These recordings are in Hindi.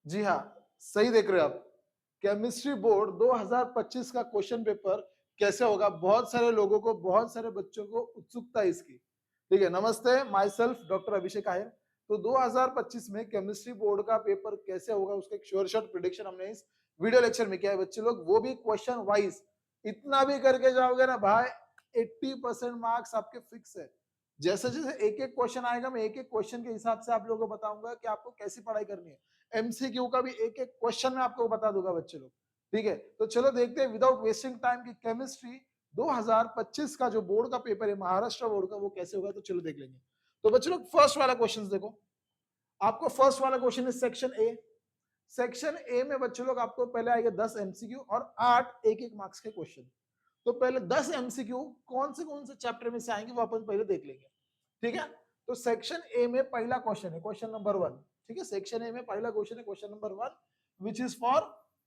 जी हाँ, सही देख रहे हो आप। केमिस्ट्री बोर्ड 2025 का क्वेश्चन पेपर कैसे होगा, बहुत सारे लोगों को, बहुत सारे बच्चों को उत्सुकता है इसकी। ठीक है, नमस्ते, माई सेल्फ डॉक्टर अभिषेक आहिर। तो 2025 में केमिस्ट्री बोर्ड का पेपर कैसे होगा उसका एक श्योर शॉट प्रिडिक्शन हमने इस वीडियो लेक्चर में किया है बच्चे लोग, वो भी क्वेश्चन वाइज। इतना भी करके जाओगे ना भाई, 80% मार्क्स आपके फिक्स है। जैसे जैसे एक एक क्वेश्चन आएगा, मैं एक एक क्वेश्चन के हिसाब से आप लोगों को बताऊंगा कि आपको कैसी पढ़ाई करनी है। एमसीक्यू का भी एक एक क्वेश्चन मैं आपको बता दूंगा बच्चे लोग। ठीक है, तो चलो देखते हैं विदाउट वेस्टिंग टाइम की केमिस्ट्री 2025 का जो बोर्ड का पेपर है महाराष्ट्र बोर्ड का, वो कैसे होगा। तो चलो देख लेंगे। तो बच्चे लोग फर्स्ट वाला क्वेश्चन देखो। आपको फर्स्ट वाला क्वेश्चन है सेक्शन ए। सेक्शन ए में बच्चे लोग आपको पहले आएगा 10 एमसीक्यू और 8 एक एक मार्क्स के क्वेश्चन। तो पहले 10 एमसीक्यू कौन से चैप्टर में से आएंगे वो अपन पहले देख लेंगे। ठीक है, तो सेक्शन ए में पहला क्वेश्चन है क्वेश्चन नंबर 1। ठीक है, सेक्शन ए में पहला क्वेश्चन है question number 1 which is for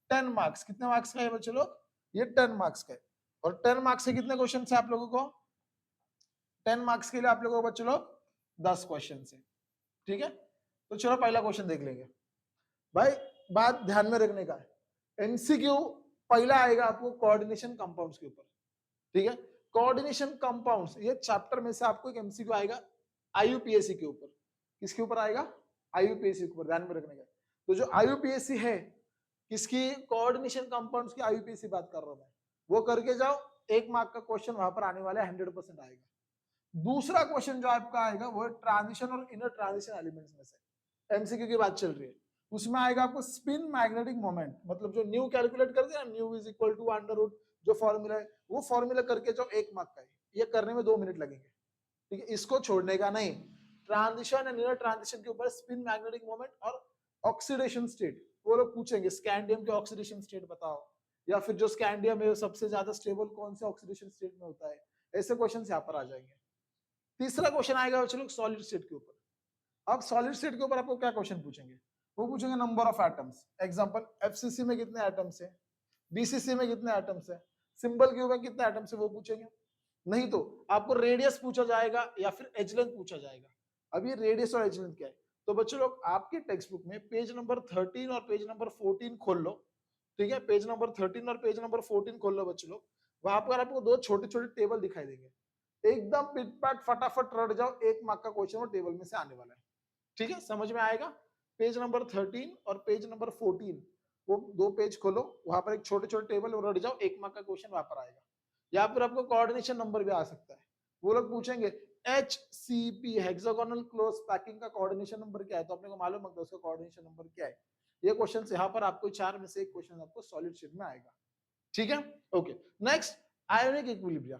10 marks. कितने मार्क्स का है बच्चे लोग, ये 10 मार्क्स का है। और 10 मार्क्स से कितने क्वेश्चन है आप लोगों को, 10 मार्क्स के लिए आप लोगों को बच्चे लोग 10 क्वेश्चन है। ठीक है, तो चलो पहला क्वेश्चन देख लेंगे। भाई बात ध्यान में रखने का है, एमसीक्यू पहला आएगा आपको कोऑर्डिनेशन कंपाउंड्स के ऊपर। ठीक है, कोऑर्डिनेशन कंपाउंड्स ये चैप्टर में से आपको एक एमसीक्यू आएगा आईयूपीएससी के ऊपर। किसके ऊपर आएगा, आईयूपीएससी के ऊपर, ध्यान में रखने का। तो जो आईयूपीएससी है, किसकी, कोऑर्डिनेशन कंपाउंड्स की आईयूपीएससी बात कर रहा हूं मैं, वो करके जाओ। 1 मार्क का क्वेश्चन वहां पर आने वाला है, 100% आएगा। दूसरा क्वेश्चन जो आपका आएगा वो ट्रांजिशन और इनर ट्रांजिशन एलिमेंट्स में से एमसीक्यू की बात चल रही है। उसमें आएगा आपको स्पिन मैग्नेटिक मोमेंट, मतलब जो न्यू कैलकुलेट करते हैं ना, nu is equal to under root, जो फॉर्मूला है वो फॉर्मूला करके जो 1 मार्क का है, ये करने में 2 मिनट लगेंगे। ठीक है, इसको छोड़ने का नहीं। ट्रांजिशन एंड इनर ट्रांजिशन के ऊपर स्पिन मैग्नेटिक मोमेंट और ऑक्सीडेशन स्टेट, वो लोग पूछेंगे स्कैंडियम के ऑक्सीडेशन स्टेट बताओ, या फिर जो स्कैंडियम है सबसे ज्यादा स्टेबल कौन से ऑक्सीडेशन स्टेट में होता है। ऐसे क्वेश्चन यहाँ पर आ जाएंगे। तीसरा क्वेश्चन आएगा चलो सॉलिड स्टेट के ऊपर। अब सॉलिड स्टेट के ऊपर आपको क्या क्वेश्चन पूछेंगे, वो पूछेंगे number of atoms. Example FCC में कितने एटम्स है, बीसीसी में कितने एटम्स है, सिंबल क्यूब में कितने एटम्स है, वो पूछेंगे। नहीं तो आपको रेडियस पूछा जाएगा या फिर एज लेंथ पूछा जाएगा। अब ये रेडियस और एज लेंथ क्या है, तो बच्चों लोग आपके टेक्स्ट बुक में पेज नंबर 13 और पेज नंबर 14 खोल लो। ठीक है, पेज नंबर 13 और पेज नंबर 14 खोल लो बच्चों लोग। वहां पर आपको दो छोटे छोटे टेबल दिखाई देंगे। एकदम पिटपाट फटाफट रट जाओ, 1 मार्क का क्वेश्चन वो टेबल में से आने वाला है। ठीक है, समझ में आएगा। पेज नंबर 13 और पेज नंबर 14, वो दो पेज खोलो, वहां पर एक छोटे छोटे टेबल रट जाओ, 1 मार्क का क्वेश्चन वहां पर आएगा। या फिर आपको कोऑर्डिनेशन नंबर भी आ सकता है। वो लोग पूछेंगे HCP हेक्सागोनल क्लोज पैकिंग का कोऑर्डिनेशन नंबर क्या है, तो अपने को मालूम होगा उसका कोऑर्डिनेशन नंबर क्या है। ये क्वेश्चन यहाँ पर आपको 4 में से एक क्वेश्चन आपको सॉलिड स्टेट में आएगा। ठीक है, ओके। Next, ionic equilibria.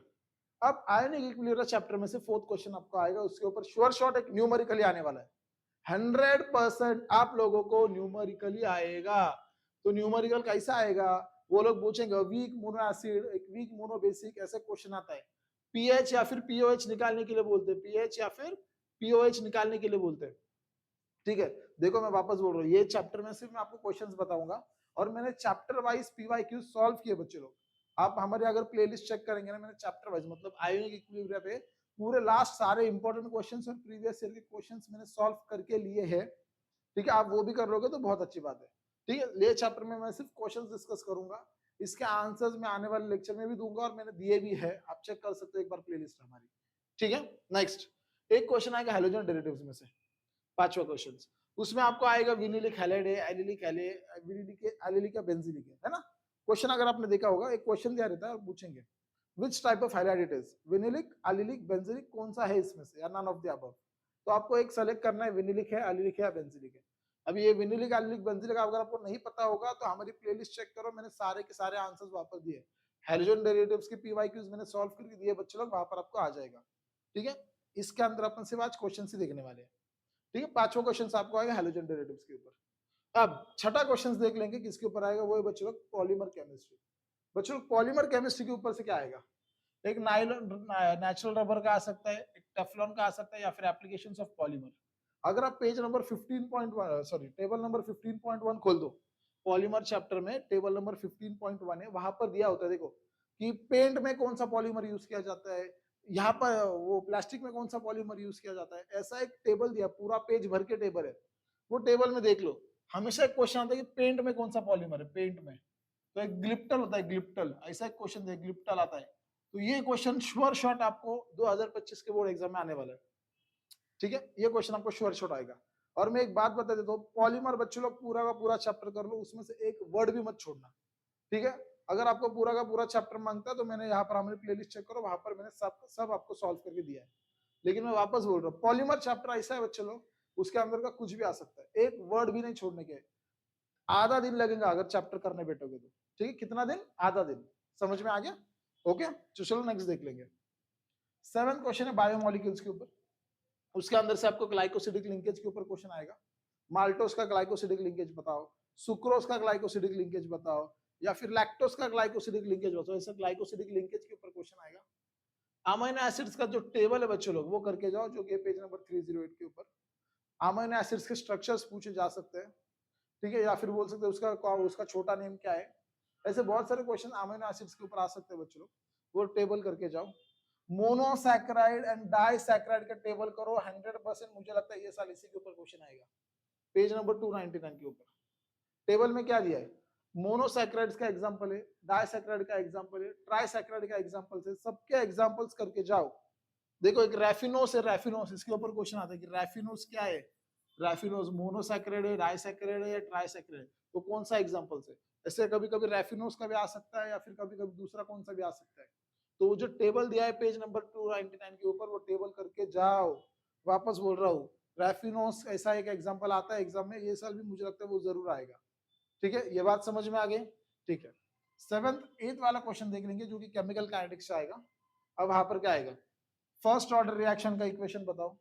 अब आयोनिक इक्विलिब्रिया चैप्टर में से 4th क्वेश्चन आपको आएगा, उसके ऊपर श्योर शॉट एक न्यूमेरिकली आने वाला है। 100% आप लोगों को न्यूमेरिकली आएगा। तो न्यूमेरिकल कैसा आएगा, वो लोग पूछेंगे वीक मोनो एसिड, एक वीक मोनो बेसिक, ऐसे क्वेश्चन आता है। पीएच या फिर पीओएच निकालने के लिए बोलते हैं, पीएच या फिर पीओएच निकालने के लिए बोलते हैं। ठीक है, देखो मैं वापस बोल रहा हूँ, ये चैप्टर में सिर्फ मैं आपको क्वेश्चंस बताऊंगा और मैंने चैप्टर वाइज पीवाईक्यू सॉल्व किए बच्चे लोग। आप हमारे अगर प्लेलिस्ट चेक करेंगे ना, मैंने चैप्टर वाइज मतलब आयोनिक इक्विलिब्रिया पे पूरे लास्ट सारे इंपॉर्टेंट क्वेश्चंस और प्रीवियस ईयर के क्वेश्चंस मैंने सॉल्व करके लिए हैं। ठीक है, आप वो भी कर लोगे तो बहुत अच्छी बात है। ठीक है, ये चैप्टर में मैं सिर्फ क्वेश्चंस डिस्कस करूंगा, इसके आंसर्स मैं आने वाले लेक्चर में भी दूंगा और मैंने दिए भी है, आप चेक कर सकते हो एक बार प्लेलिस्ट हमारी। ठीक है, नेक्स्ट एक क्वेश्चन आएगा हैलोजन डेरिवेटिव्स में से, 5वां क्वेश्चन। उसमें आपको आएगा विनिलिक हैलाइड है, एलिलिक एलिलिक या बेंजीलिक है ना। क्वेश्चन अगर आपने देखा होगा, एक क्वेश्चन दिया रहता है और पूछेंगे which type of halide it is, vinylic, allylic, benzylic, कौन सा है इसमें से, या नन ऑफ द अबव। तो आपको एक सेलेक्ट करना है, विनिलिक है, एलिलिक है या बेंजीलिक है। अभी ये विनिलिक, एलिलिक, बेंजीलिक अगर आपको नहीं पता होगा तो हमारी प्लेलिस्ट चेक करो, मैंने सारे के सारे आंसर्स वहां पर दिए। हैलोजन डेरिवेटिव्स की पीवाईक्यूज मैंने सॉल्व करके दिए बच्चे लोग, वहां पर आपको आ जाएगा। ठीक है, इसके अंदर अपन सिर्फ आज क्वेश्चन ही देखने वाले हैं। ठीक है, 5वां क्वेश्चन आपको आएगा हैलोजन डेरिवेटिव्स के ऊपर। अब छठा क्वेश्चन देख लेंगे किसके ऊपर आएगा, वो है बच्चों लोग पॉलीमर केमिस्ट्री। बच्चों लोग पॉलीमर केमिस्ट्री के ऊपर से क्या आएगा, एक नाइलॉन नेचुरल रबर का आ सकता है, एक टेफ्लॉन का आ सकता है, या फिर एप्लीकेशंस ऑफ पॉलीमर। अगर आप page number 15.1 sorry table number 15.1 खोल दो, पॉलीमर चैप्टर में टेबल नंबर 15.1 है, वहां पर दिया होता है देखो कि पेंट में कौन सा पॉलीमर यूज किया जाता है, यहाँ पर वो प्लास्टिक में कौन सा पॉलीमर यूज किया जाता है, ऐसा एक टेबल दिया, पूरा पेज भर के टेबल है, वो टेबल में देख लो हमेशा एक क्वेश्चन आता है कि पेंट में कौन सा पॉलीमर है, पेंट में तो एक ग्लिप्टल होता है, ग्लिप्टल, ऐसा एक क्वेश्चन है, ग्लिप्टल आता है। तो ये क्वेश्चन श्योर शॉट आपको 2025 के बोर्ड एग्जाम में आने वाला है, ठीक है, ये क्वेश्चन आपको श्योर शॉट आएगा। और मैं एक बात बता देता हूँ, पॉलीमर बच्चों लोग पूरा का पूरा चैप्टर कर लो, उसमें से एक वर्ड भी मत छोड़ना, ठीक है। अगर आपको पूरा का पूरा चैप्टर मांगता है तो मैंने यहाँ पर हमारी प्लेलिस्ट चेक करो, वहां पर मैंने सब आपको सॉल्व करके दिया है। लेकिन मैं वापस बोल रहा हूँ, पॉलीमर चैप्टर ऐसा है बच्चों लोग, उसके अंदर का कुछ भी आ सकता है, एक वर्ड भी नहीं छोड़ने के। आधा दिन लगेगा अगर चैप्टर करने बैठोगे तो, ठीक है, कितना दिन, आधा दिन, समझ में आ गया, ओके। चलो नेक्स्ट देख लेंगे। 7th क्वेश्चन है बायोमोलिक्यूल्स के ऊपर, उसके अंदर से आपको ग्लाइकोसिडिक लिंकेज के ऊपर क्वेश्चन आएगा। माल्टोस का ग्लाइकोसिडिक लिंकेज बताओ, सुक्रोज का ग्लाइकोसिडिक लिंकेज बताओ, या फिर लैक्टोस का ग्लाइकोसिडिक लिंकेज बताओ, ऐसा ग्लाइकोसिडिक लिंकेज के ऊपर क्वेश्चन आएगा। अमीनो एसिड्स का जो टेबल है बच्चों लोग वो करके जाओ, जो कि पेज नंबर 308 के ऊपर अमीनो एसिड्स के स्ट्रक्चर्स पूछे जा सकते हैं, ठीक है, या फिर बोल सकते हैं उसका छोटा नेम क्या है। ऐसे बहुत सारे क्वेश्चन अमीनो एसिड्स के ऊपर आ सकते हैं बच्चों लोग, वो टेबल करके जाओ। मोनोसैकेराइड एंड डाइसैकेराइड का टेबल करो, 100% मुझे लगता है ये साल इसी के ऊपर क्वेश्चन आएगा, पेज नंबर 299 के ऊपर। टेबल में क्या दिया है, मोनोसैकेराइड्स का एग्जांपल है, डाइसैकेराइड का एग्जांपल है, ट्राइसैकेराइड का एग्जांपल है, सबके एग्जांपल्स करके जाओ। देखो एक रैफिनोस है, रैफिनोस, इसके ऊपर क्वेश्चन आता है कि रैफिनोस क्या है, रैफिनोस मोनोसैकेराइड है, डाइसैकेराइड है या ट्राइसैकेराइड, तो कौन सा एग्जांपल है। ऐसे कभी कभी रैफिनोस का भी आ सकता है, या फिर कभी कभी दूसरा कौन सा भी आ सकता है। तो वो जो टेबल दिया है पेज नंबर 299 के ऊपर, वो टेबल करके जाओ। वापस बोल रहा हूँ, रैफिनोस ऐसा एक एग्जांपल आता है एग्जाम में, ये साल भी मुझे लगता है वो जरूर आएगा, ठीक है, ये बात समझ में आ गई, ठीक है। 7th 8th वाला क्वेश्चन देख लेंगे, जो कि केमिकल काइनेटिक्स से आएगा। अब वहां पर क्या आएगा, फर्स्ट ऑर्डर रिएक्शन का इक्वेशन बताओ,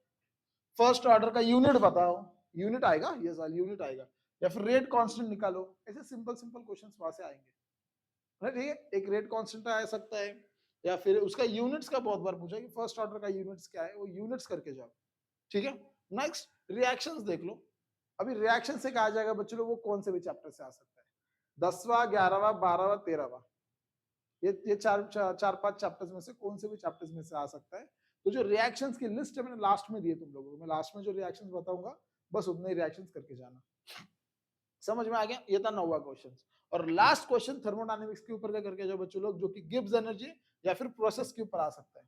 फर्स्ट ऑर्डर का यूनिट बताओ, यूनिट आएगा ये साल, यूनिट आएगा, या फिर रेट कांस्टेंट निकालो। ऐसे सिंपल सिंपल क्वेश्चंस वहां से आएंगे, ठीक है। एक रेट कांस्टेंट आ सकता है, या फिर उसका यूनिट्स का बहुत बार पूछा कि फर्स्ट ऑर्डर का यूनिट्स क्या है, वो यूनिट्स करके जाओ, ठीक है। नेक्स्ट रिएक्शंस देख लो। अभी रिएक्शन से कहा जाएगा बच्चों लोग, वो कौन से भी चैप्टर से आ सकता है, 10वां 11वां 12वां 13वां, ये चार पांच चैप्टर्स में से कौन से भी चैप्टर्स में से आ सकता है। तो जो रिएक्शंस की लिस्ट है मैंने लास्ट में दिए तुम लोगों को, मैं लास्ट में जो रिएक्शंस बताऊंगा बस उतने ही रिएक्शंस करके जाना, समझ में आ गया। ये था 9वां क्वेश्चन। और लास्ट क्वेश्चन थर्मोडायनेमिक्स के ऊपर का करके जो बच्चों लोग, जो कि गिब्स एनर्जी या फिर प्रोसेस के ऊपर आ सकता है।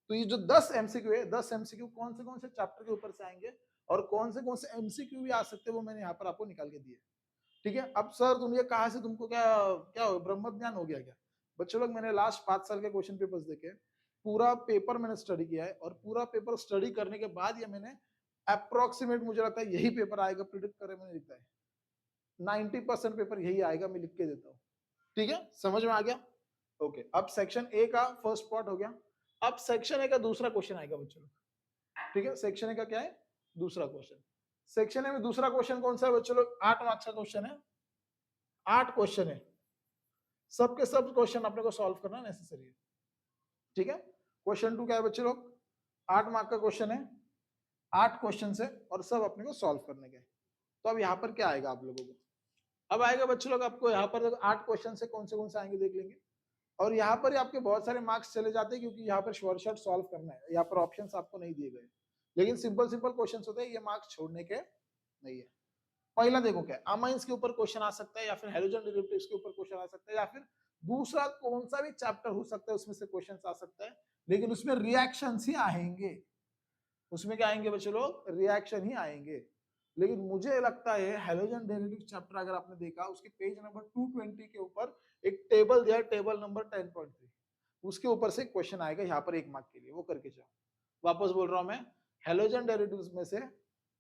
तो ये जो 10 एमसीक्यू है, 10 एमसीक्यू कौन से चैप्टर के ऊपर से आएंगे और कौन से एमसीक्यू भी आ सकते हैं, वो मैंने यहाँ पर आपको निकाल के दिए, ठीक है। अब सर तुम ये कहा से तुमको क्या क्या ब्रह्म ज्ञान हो गया क्या, बच्चों लोग मैंने लास्ट 5 साल के क्वेश्चन पेपर्स देखे, पूरा पेपर मैंने स्टडी किया है, और पूरा पेपर स्टडी करने के बाद ये मैंने अप्रोक्सीमेट मुझे लगता है यही पेपर आएगा, प्रिडिक्ट करे मैंने लिखा है 90% पेपर यही आएगा, मैं लिख के देता हूँ, ठीक है, समझ में आ गया, ओके। अब सेक्शन ए का फर्स्ट पार्ट हो गया, अब सेक्शन ए का दूसरा क्वेश्चन आएगा बच्चों लोग, ठीक है। सेक्शन ए का क्या है, दूसरा क्वेश्चन। सेक्शन ए में दूसरा क्वेश्चन कौन सा है बच्चों लोग, 8 मार्क्स का क्वेश्चन है, 8 क्वेश्चन है, सबके सब क्वेश्चन अपने को सॉल्व करना नेसेसरी है, ठीक है। क्वेश्चन 2 क्या है बच्चों लोग, 8 मार्क का क्वेश्चन है, 8 क्वेश्चन है और सब अपने को सॉल्व करने के। तो अब यहाँ पर क्या आएगा आप लोगों को, अब आएगा बच्चों लोग आपको यहाँ पर 8 क्वेश्चन से कौन से आएंगे देख लेंगे। और यहाँ पर आपके बहुत सारे मार्क्स चले जाते हैं, क्योंकि यहाँ पर शॉर्ट शॉर्ट सॉल्व करना है, यहाँ पर ऑप्शंस आपको नहीं दिए गए, लेकिन सिंपल सिंपल क्वेश्चंस होते हैं, ये मार्क्स छोड़ने के नहीं है। पहला देखो क्या, अमाइंस के ऊपर क्वेश्चन आ सकता है, या फिर हाइड्रोजन डेरिवेटिव्स के ऊपर क्वेश्चन आ सकता है, या फिर दूसरा कौन सा भी चैप्टर हो सकता है उसमें से क्वेश्चन आ सकता है, लेकिन उसमें रिएक्शंस ही आएंगे, उसमें क्या आएंगे बच्चों लोग, रिएक्शन ही आएंगे। लेकिन मुझे लगता है हाइड्रोजन डेरिवेटिव चैप्टर अगर आपने देखा, उसके पेज नंबर 220 के ऊपर एक टेबल दिया है, टेबल नंबर 10.3, उसके ऊपर से क्वेश्चन आएगा यहाँ पर 1 मार्क के लिए, वो करके जाओ। वापस बोल रहा हूं मैं, हाइड्रोजन डेरिवेटिव्स में से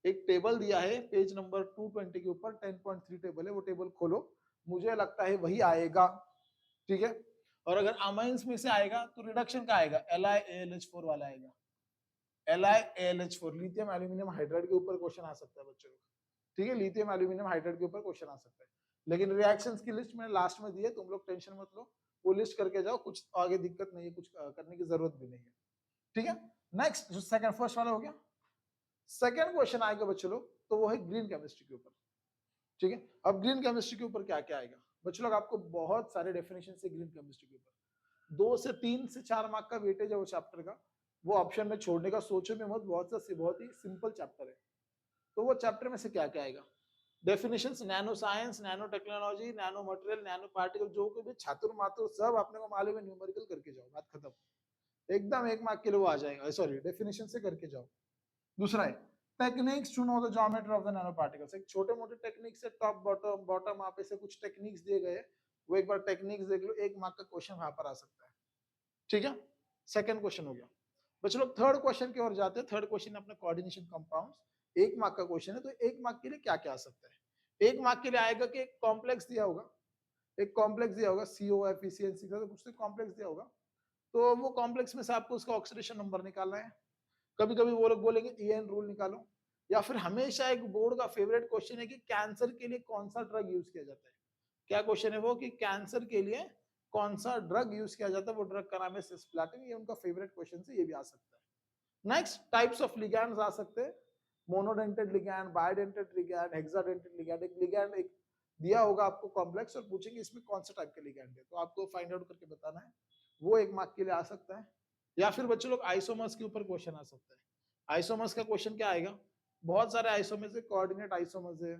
एक टेबल दिया है पेज नंबर 220 के ऊपर, 10.3 टेबल है, वो टेबल खोलो, मुझे लगता है वही आएगा, ठीक है। और अगर अमाइंस में से आएगा तो रिडक्शन का आएगा, LiAlH4 वाला आएगा, LiAlH4, लिथियम एल्यूमिनियम हाइड्राइड के ऊपर क्वेश्चन आ सकता है बच्चों, ठीक है, लिथियम एल्यूमिनियम हाइड्राइड के ऊपर क्वेश्चन आ सकता है। लेकिन रिएक्शंस की लिस्ट मैंने लास्ट में दी है, तुम लोग टेंशन मत लो, वो लिस्ट करके जाओ, कुछ आगे दिक्कत नहीं है, कुछ करने की जरूरत भी नहीं है, ठीक है। नेक्स्ट जो सेकंड, फर्स्ट वाला हो गया, सेकंड क्वेश्चन आएगा बच्चों लोग, तो वो है ग्रीन केमिस्ट्री के ऊपर, ठीक है। अब ग्रीन केमिस्ट्री के ऊपर क्या क्या आएगा बच्चों लोग, आपको बहुत सारे डेफिनेशन से ग्रीन केमिस्ट्री के ऊपर 2 से 3 से 4 मार्क का वेटेज है वो चैप्टर का, वो ऑप्शन में छोड़ने का सोचो में मत, बहुत ही सिंपल चैप्टर है। तो वो चैप्टर में से क्या क्या आएगा, definitions, nano science, nano technology, nano material, nano particle, जो भी छात्र मात्र सब अपने को मालूम है, न्यूमेरिकल करके जाओ, बात खत्म। एकदम 1 मार्क के लिए वो आ जाएगा, सॉरी डेफिनेशन से करके जाओ। दूसरा है techniques to know the geometry of the nano particles. एक छोटे मोटे टेक्निक से टॉप बॉटम बॉटम आप ऐसे कुछ टेक्निक्स दिए गए, वो एक बार टेक्निक्स देख लो, 1 मार्क का क्वेश्चन वहां पर आ सकता है। ठीक है, सेकंड क्वेश्चन हो गया। बच्चों लोग थर्ड क्वेश्चन की ओर जाते हैं। थर्ड क्वेश्चन अपने कोऑर्डिनेशन कंपाउंड्स, 1 मार्क का क्वेश्चन है। तो 1 मार्क के लिए क्या क्या आ सकता है? 1 मार्क के लिए आएगा कि एक कॉम्प्लेक्स दिया होगा, एक कॉम्प्लेक्स दिया होगा, CO एफिशिएंसी का, तो कुछ कॉम्प्लेक्स दिया होगा, तो वो कॉम्प्लेक्स में से आपको उसका ऑक्सीडेशन नंबर निकालना है। कभी कभी वो लोग बोलेंगे EN रूल निकालो, या फिर हमेशा एक बोर्ड का फेवरेट क्वेश्चन है कि कैंसर के लिए कौन सा ड्रग यूज किया जाता है। क्या क्वेश्चन है वो, कि कैंसर के लिए कौन सा ड्रग यूज किया जाता है, वो ड्रग का नाम है सिस्प्लाटिन। ये उनका फेवरेट क्वेश्चन है, ये भी आ सकता है। नेक्स्ट टाइप्स ऑफ लिगैंड्स आ सकते हैं, monodentate ligand, bidentate ligand, hexadentate ligand. एक लिगैंड एक दिया होगा आपको कॉम्प्लेक्स, और पूछेंगे इसमें कौन सा टाइप का लिगैंड है, तो आपको फाइंड आउट करके बताना है, वो 1 मार्क के लिए आ सकता है। या फिर बच्चों लोग आइसोमर्स के ऊपर क्वेश्चन आ सकता है। आइसोमर्स का क्वेश्चन क्या आएगा, बहुत सारे आइसोमर्स है, कोऑर्डिनेट आइसोमर्स है,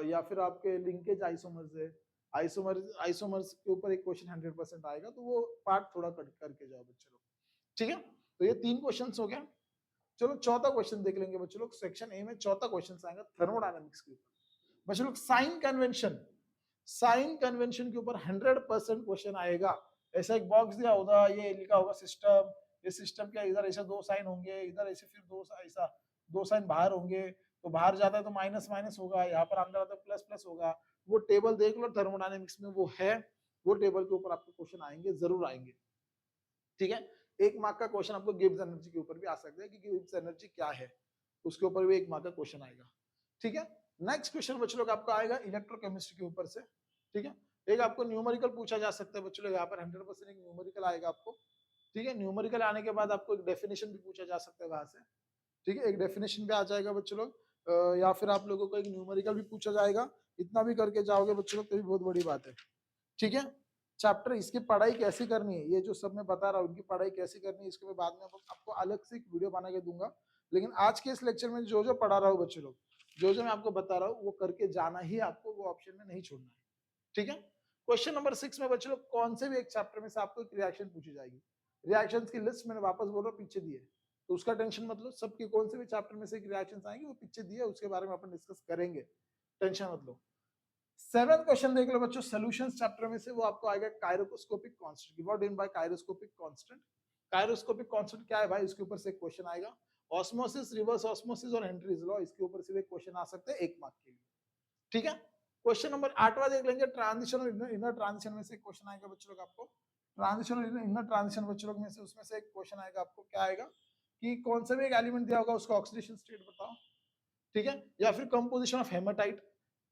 या फिर आपके लिंकेज आइसोमर्स है। आइसोमर्स के ऊपर एक क्वेश्चन 100% आएगा, तो वो पार्ट थोड़ा कट करके जाओ बच्चों लोग। ठीक है, तो ये 3 क्वेश्चन हो गया। चलो चौथा क्वेश्चन देख लेंगे बच्चों लोग। सेक्शन ए में चौथा क्वेश्चन आएगा थर्मोडायनामिक्स के ऊपर। बच्चों लोग साइन कन्वेंशन, साइन कन्वेंशन के ऊपर 100% क्वेश्चन आएगा। ऐसा एक बॉक्स दिया होगा, ये लिखा होगा सिस्टम, ये सिस्टम क्या, इधर ऐसे 2 साइन होंगे, इधर ऐसे फिर 2 ऐसा 2 साइन बाहर होंगे, तो बाहर जाता है तो माइनस माइनस होगा, यहाँ पर अंदर आता है प्लस प्लस होगा। वो टेबल देख लो, थर्मोडायनेमिक्स में वो है, वो टेबल के ऊपर आपको क्वेश्चन आएंगे, जरूर आएंगे। ठीक है, 1 मार्क का क्वेश्चन आपको गिब्स एनर्जी के ऊपर भी आ सकता है कि गिब्स एनर्जी क्या है, उसके ऊपर भी 1 मार्क का क्वेश्चन आएगा। ठीक है, नेक्स्ट क्वेश्चन बच्चों लोग आपका आएगा इलेक्ट्रोकेमिस्ट्री के ऊपर से। ठीक है, एक आपको न्यूमेरिकल पूछा जा सकता है बच्चों लोग, यहाँ पर 100% एक न्यूमेरिकल आएगा आपको। ठीक है, न्यूमेरिकल आने के बाद आपको एक डेफिनेशन भी पूछा जा सकता है वहां से। ठीक है, एक डेफिनेशन भी आ जाएगा बच्चों लोग, या फिर आप लोगों को एक न्यूमेरिकल भी पूछा जाएगा। इतना भी करके जाओगे बच्चों लोग तो भी बहुत बड़ी बात है। ठीक है, चैप्टर इसकी पढ़ाई कैसे करनी है, ये जो सब मैं बता रहा हूँ इनकी पढ़ाई कैसे करनी है, इसको मैं बाद में आपको अलग से एक वीडियो बना के दूंगा। लेकिन आज के इस लेक्चर में जो जो पढ़ा रहा हूँ बच्चों लोग, जो जो मैं आपको बता रहा हूँ, वो करके जाना ही आपको, वो ऑप्शन में नहीं छोड़ना है। ठीक है, क्वेश्चन नंबर 6 में बच्चों लोग कौन से भी एक चैप्टर में से आपको एक रिएक्शन पूछी जाएगी। रिएक्शन की लिस्ट मैंने वापस बोल रहा हूँ पीछे दी है, तो उसका टेंशन मत लो। सबके कौन से भी चैप्टर में से एक रिएक्शन आएंगे, वो पीछे दिए, उसके बारे में अपन डिस्कस करेंगे, टेंशन मत लो। 7th क्वेश्चन देख लो बच्चों, सॉल्यूशंस चैप्टर में से, वो आपको आएगा cryoscopic constant. What in by cryoscopic constant, cryoscopic constant क्या है भाई, इसके ऊपर से एक क्वेश्चन आएगा। ऑस्मोसिस, रिवर्स ऑस्मोसिस और हेनरीज लॉ, इसके ऊपर से एक क्वेश्चन आ सकते हैं 1 मार्क के लिए। ठीक है, क्वेश्चन नंबर 8वां देख लेंगे, ट्रांजिशन और इनर ट्रांजिशन में से एक क्वेश्चन आएगा बच्चों लोग आपको। ट्रांजिशन और इनर ट्रांजिशन बच्चों लोग में से, उसमें से एक क्वेश्चन आएगा आपको, क्या आएगा कि कौन सा भी एक एलिमेंट दिया होगा, उसका ऑक्सीडेशन स्टेट बताओ। ठीक है, या फिर कंपोजिशन ऑफ हेमाटाइट,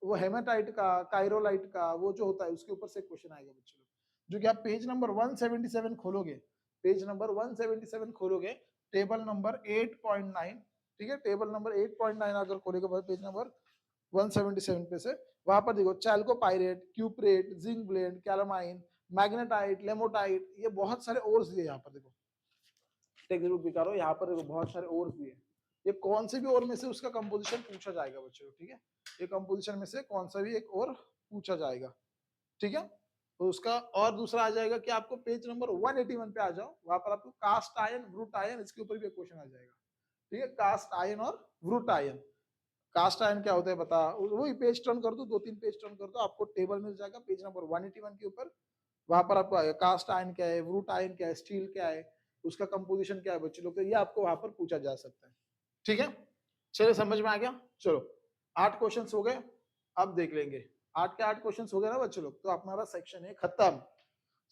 वो हेमाटाइट का, काइरोलाइट का, वो जो होता है उसके ऊपर से क्वेश्चन आएगा बच्चों लोग। जो कि आप पेज नंबर 177 खोलोगे, पेज नंबर 177 खोलोगे, टेबल नंबर 8.9, ठीक है, टेबल नंबर 8.9 अगर खोलेगे पेज नंबर 177 पे से, वहां पर देखो चैल्कोपाइरेट, क्यूप्रेट, जिंक ब्लेंड, कैलामाइन, मैग्नेटाइट, लेमोटाइट, ये बहुत सारे ओर्स दिए यहाँ पर देखो, टेक्स्ट बुक दिखा रहा हूँ, यहाँ पर देखो बहुत सारे ओर्स दिए। ये कौन से भी और में से उसका कंपोजिशन पूछा जाएगा बच्चों, ठीक है, ये कंपोजिशन में से कौन सा भी एक और पूछा जाएगा। ठीक है, तो उसका और दूसरा आ जाएगा कि आपको पेज नंबर 181 पे आ जाओ, वहां पर आपको कास्ट आयन, व्रूट आयन, इसके ऊपर भी एक क्वेश्चन आ जाएगा। ठीक है, कास्ट आयन और व्रूट आयन, कास्ट आयन क्या होता है बता, वही पेज टर्न कर दो, 2-3 पेज टर्न कर दो, आपको टेबल मिल जाएगा पेज नंबर 181 के ऊपर। वहां पर आपको आएगा कास्ट आयन क्या है, व्रूट आयन क्या है, स्टील क्या है, उसका कंपोजिशन क्या है बच्चों लोग, ये आपको वहां पर पूछा जा सकता है। ठीक है, चलिए समझ में आ गया। चलो 8 क्वेश्चंस हो गए, अब देख लेंगे 8 के 8 क्वेश्चंस हो गए ना बच्चों लोग, तो हमारा सेक्शन है खत्म।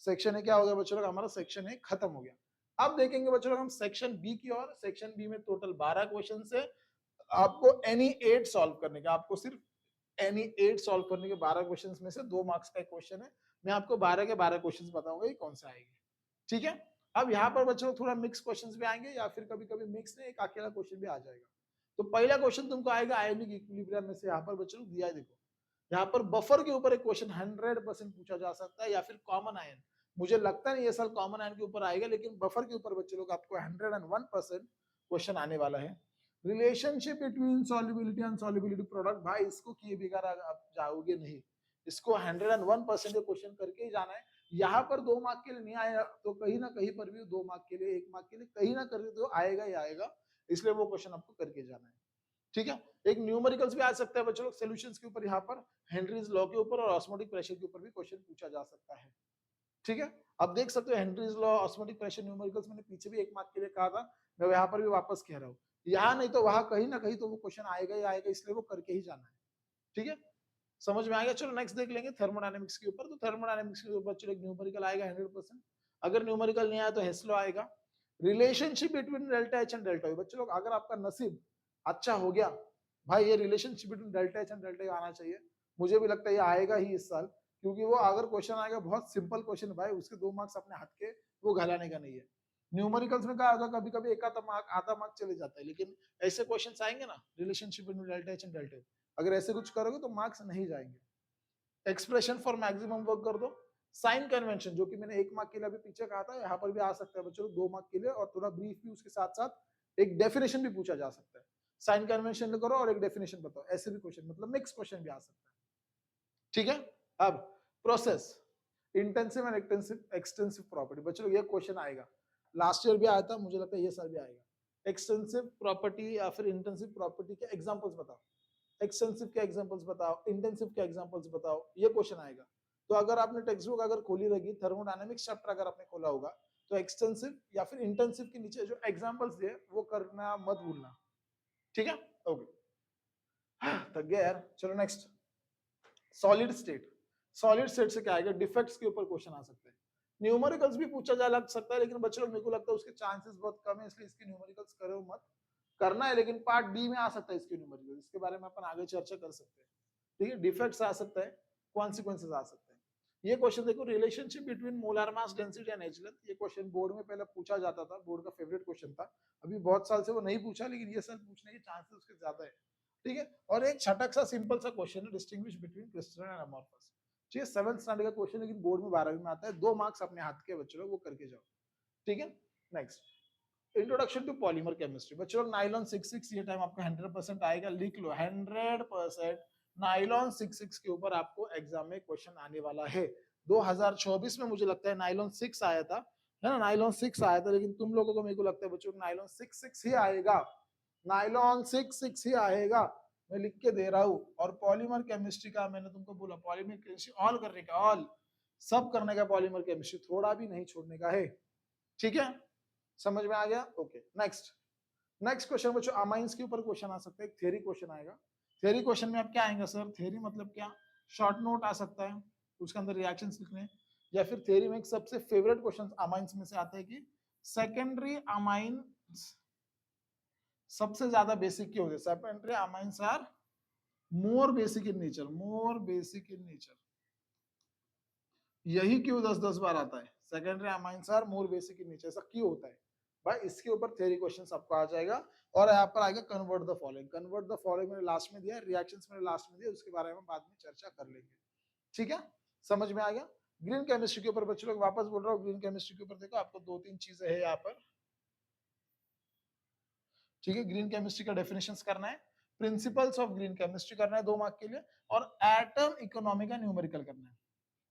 सेक्शन है क्या हो गया बच्चों लोग, हमारा सेक्शन है खत्म हो गया। अब देखेंगे बच्चों लोग हम सेक्शन बी की ओर। सेक्शन बी में टोटल 12 क्वेश्चन है, आपको एनी 8 सॉल्व करने का, आपको सिर्फ एनी 8 सॉल्व करने के 12 क्वेश्चंस में से 2 मार्क्स का एक क्वेश्चन है। मैं आपको 12 के 12 क्वेश्चंस बताऊंगा ये कौन से आएंगे। ठीक है, अब यहाँ पर बच्चों थोड़ा मिक्स क्वेश्चंस भी आएंगे, या फिर कभी कभी मिक्स नहीं, एक अकेला क्वेश्चन भी आ जाएगा। तो पहला क्वेश्चन तुमको आएगा आयोनिक इक्विलिब्रियम में से, यहाँ पर बच्चों दिया है देखो, यहाँ पर बफर के ऊपर एक क्वेश्चन 100% पूछा जा सकता है, या फिर कॉमन आयन, मुझे लगता नहीं ये साल कॉमन आयन के ऊपर आएगा, लेकिन बफर के ऊपर बच्चे लोग आपको 101% क्वेश्चन आने वाला है। Relationship between solubility and solubility product, भाई इसको किए बिगाड़ आप जाओगे नहीं, इसको 101% क्वेश्चन करके ही जाना है। यहाँ पर 2 मार्क के लिए नहीं आया तो कहीं ना कहीं पर भी 2 मार्क के लिए 1 मार्क के लिए कहीं ना कहीं तो आएगा ही आएगा, इसलिए वो क्वेश्चन आपको करके जाना है। ठीक है, एक न्यूमेरिकल्स भी आ सकता है बच्चों लोग सॉल्यूशंस के ऊपर, यहाँ पर हेनरीज लॉ के ऊपर और ऑस्मोटिक प्रेशर के ऊपर भी क्वेश्चन पूछा जा सकता है। ठीक है, अब देख सकते हो Henry's law, osmotic pressure, numericals मैंने पीछे भी 1 मार्क के लिए कहा था, मैं यहाँ पर भी वापस कह रहा हूँ, यहाँ नहीं तो वहां कहीं ना कहीं तो वो क्वेश्चन आएगा ही आएगा, इसलिए वो करके ही जाना है। ठीक है, समझ में आ गया। चलो नेक्स्ट देख लेंगे थर्मोडायनेमिक्स के ऊपर। तो थर्मोडायनेमिक्स के ऊपर चलो न्यूमेरिकल आएगा 100%, अगर न्यूमेरिकल नहीं आया तो हेस लॉ आएगा। Relationship between delta H and delta U, बच्चों लोग अगर आपका नसीब अच्छा हो गया भाई, ये relationship between delta H and delta U आना चाहिए, मुझे भी लगता है ये आएगा ही इस साल, क्योंकि वो अगर क्वेश्चन आएगा बहुत सिंपल क्वेश्चन है भाई, उसके 2 मार्क्स अपने हाथ के वो घलाने का नहीं है। न्यूमेरिकल्स में कहा होता कभी कभी एक आधा मार्क चले जाता है, लेकिन ऐसे क्वेश्चंस आएंगे ना relationship between delta H and delta U, अगर ऐसे कुछ करोगे तो मार्क्स नहीं जाएंगे। एक्सप्रेशन फॉर मैक्सिमम वर्क कर दो। साइन कन्वेंशन जो कि मैंने 1 मार्क के लिए अभी पीछे कहा था, यहाँ पर भी आ सकता है बच्चों 2 मार्क के लिए, और थोड़ा ब्रीफ भी उसके साथ साथ एक डेफिनेशन भी पूछा जा सकता है। साइन कन्वेंशन करो और एक डेफिनेशन बताओ, ऐसे भी क्वेश्चन मतलब मिक्स क्वेश्चन भी आ सकता है। ठीक है, अब process intensive and extensive property, बच्चों ये क्वेश्चन आएगा, लास्ट ईयर भी आया था, मुझे लगता है ये साल भी आएगा। एक्सटेंसिव प्रॉपर्टी या फिर इंटेंसिव प्रॉपर्टी के एग्जांपल्स बताओ, एक्सटेंसिव के एग्जांपल्स बताओ, इंटेंसिव के एग्जांपल्स बताओ, ये क्वेश्चन आएगा। तो अगर आपने टेक्स्ट बुक अगर खोली रहेगी, थर्मोडायनेमिक्स चैप्टर अगर आपने खोला होगा, तो एक्सटेंसिव या फिर इंटेंसिव के नीचे जो एग्जांपल्स दिए वो करना मत भूलना। ठीक है, ओके, थक गया यार। चलो next, solid state. Solid state से क्या आएगा, डिफेक्ट्स के ऊपर क्वेश्चन आ सकते हैं। न्यूमेरिकल्स भी पूछा जा लग सकता है, लेकिन बच्चों मेरे को लगता है उसके चांसेस बहुत कम है, इसलिए इसके न्यूमेरिकल्स करो मत, करना है लेकिन पार्ट डी में आ सकता है इसके न्यूमेरिकल, इसके बारे में अपन आगे चर्चा कर सकते हैं। ठीक है, डिफेक्ट्स आ सकता है, कॉन्सिक्वेंसेस आ सकते हैं। ये क्वेश्चन देखो, relationship between molar mass density and edge length, ये क्वेश्चन बोर्ड में पहले पूछा जाता था, बोर्ड का फेवरेट क्वेश्चन था, अभी बहुत साल से वो नहीं पूछा, लेकिन ये साल पूछने के चांसेस उसके ज्यादा है। ठीक है, और एक छटक सा सिंपल सा क्वेश्चन है, डिस्टिंग्विश बिटवीन क्रिस्टलन एंड अमोर्फस। ठीक है, 7th स्टैंडर्ड का क्वेश्चन, लेकिन बोर्ड में 12वीं में आता है, 2 मार्क्स अपने हाथ के बच्चों लोग वो करके जाओ। ठीक है, next, introduction to polymer chemistry. बच्चों लोग नाइलॉन 66, ये टाइम आपका 100% आएगा, लिख लो 100% नाइलॉन 66 के ऊपर आपको एग्जाम में क्वेश्चन आने वाला है। 2024 में मुझे लगता है नाइलॉन 6 आया था, है ना, नाइलॉन 6 आया था, लेकिन तुम लोगों को मेरे को लगता है बच्चों नाइलॉन 66 ही आएगा, नाइलॉन 66 ही आएगा, मैं लिख के दे रहा हूँ। और पॉलीमर केमिस्ट्री का मैंने तुमको बोला, पॉलीमर केमिस्ट्री ऑल करने का, ऑल सब करने का, पॉलीमर केमिस्ट्री थोड़ा भी नहीं छोड़ने का है। ठीक है, समझ में आ गया, ओके। नेक्स्ट, नेक्स्ट क्वेश्चन बच्चों अमाइंस के ऊपर क्वेश्चन आ सकता है, एक थ्योरी क्वेश्चन आएगा। थ्योरी क्वेश्चन में आप क्या आएगा सर, थ्योरी मतलब क्या, शॉर्ट नोट आ सकता है, उसके अंदर रिएक्शंस लिखने, या फिर थ्योरी में एक सबसे फेवरेट क्वेश्चन अमाइंस में से आता है कि सेकेंडरी अमाइन सबसे ज्यादा बेसिक क्यों होते हैं, secondary amines are more basic in nature, more basic in nature, यही क्यों 10-10 बार आता है, secondary amines are more basic in nature, ऐसा क्यों होता है भाई, इसके ऊपर थ्योरी क्वेश्चन आपको आ जाएगा। और यहाँ पर आएगा convert the following, convert the following मैंने लास्ट में दिया, रिएक्शंस मैंने लास्ट में दिया, उसके बारे में बाद में चर्चा कर लेंगे। ठीक है, समझ में आ गया। ग्रीन केमिस्ट्री के ऊपर बच्चों लोग वापस बोल रहा हूँ, ग्रीन केमिस्ट्री के ऊपर देखो आपको 2-3 चीजें है यहाँ पर। ठीक है, ग्रीन केमिस्ट्री का डेफिनेशंस करना है, प्रिंसिपल्स ऑफ ग्रीन केमिस्ट्री करना है 2 मार्क के लिए, और एटम इकोनॉमी का न्यूमेरिकल करना है।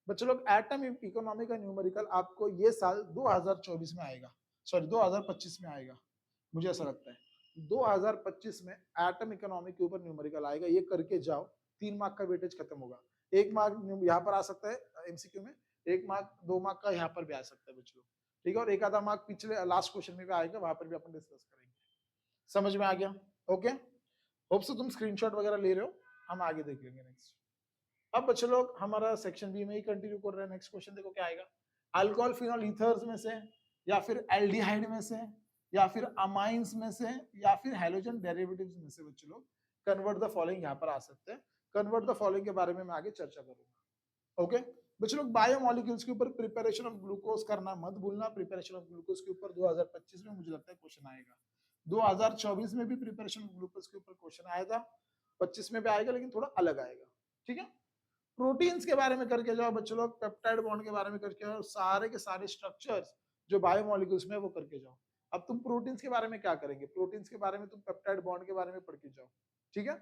बच्चों लोग एटम इकोनॉमी का न्यूमेरिकल आपको ये साल 2024 में आएगा, सॉरी 2025 में आएगा, मुझे ऐसा लगता है 2025 में एटम इकोनॉमी के ऊपर न्यूमेरिकल आएगा, ये करके जाओ, 3 मार्क का वेटेज खत्म होगा। 1 मार्क यहाँ पर आ सकता है एमसीक्यू में, 1 मार्क 2 मार्क का यहाँ पर भी आ सकता है बच्चों लोग। ठीक है, और एक आधा मार्क पिछले लास्ट क्वेश्चन में भी आएगा, वहां पर भी अपन डिस्कस करेंगे। समझ में आ गया, ओके, होप सो तुम स्क्रीनशॉट वगैरह ले रहे हो, हम आगे देख लेंगे नेक्स्ट। अब बच्चों लोग हमारा सेक्शन बी में ही कंटिन्यू कर रहे हैं। नेक्स्ट क्वेश्चन देखो क्या आएगा, अल्कोहल फिनोल ईथर्स में से, या फिर एल्डिहाइड में से, या फिर अमाइंस में से, या फिर हैलोजन डेरिवेटिव्स में से बच्चों लोग कन्वर्ट द फॉलोइंग यहाँ पर आ सकते हैं। कन्वर्ट द फॉलोइंग के बारे में मैं आगे चर्चा करूंगा। ओके बच्चों लोग, बायोमोलिक्यूल्स के ऊपर प्रिपरेशन ऑफ ग्लूकोज करना मत भूलना। प्रिपरेशन ऑफ ग्लूकोज के ऊपर 2025 में मुझे लगता है क्वेश्चन आएगा, 2024 में भी प्रिपरेशन ऑफ ग्लूकोज के ऊपर क्वेश्चन आया था, 25 में भी आएगा, लेकिन थोड़ा अलग आएगा। ठीक है, प्रोटीन्स के बारे में करके जाओ बच्चों लोग, पेप्टाइड बॉन्ड के बारे में करके जाओ, सारे के सारे स्ट्रक्चर्स जो बायोमोलिक्यूल्स में वो करके जाओ। अब तुम प्रोटीन्स के बारे में क्या करेंगे, प्रोटीन्स के बारे में तुम पेप्टाइड बॉन्ड के बारे में पढ़ के जाओ, ठीक है,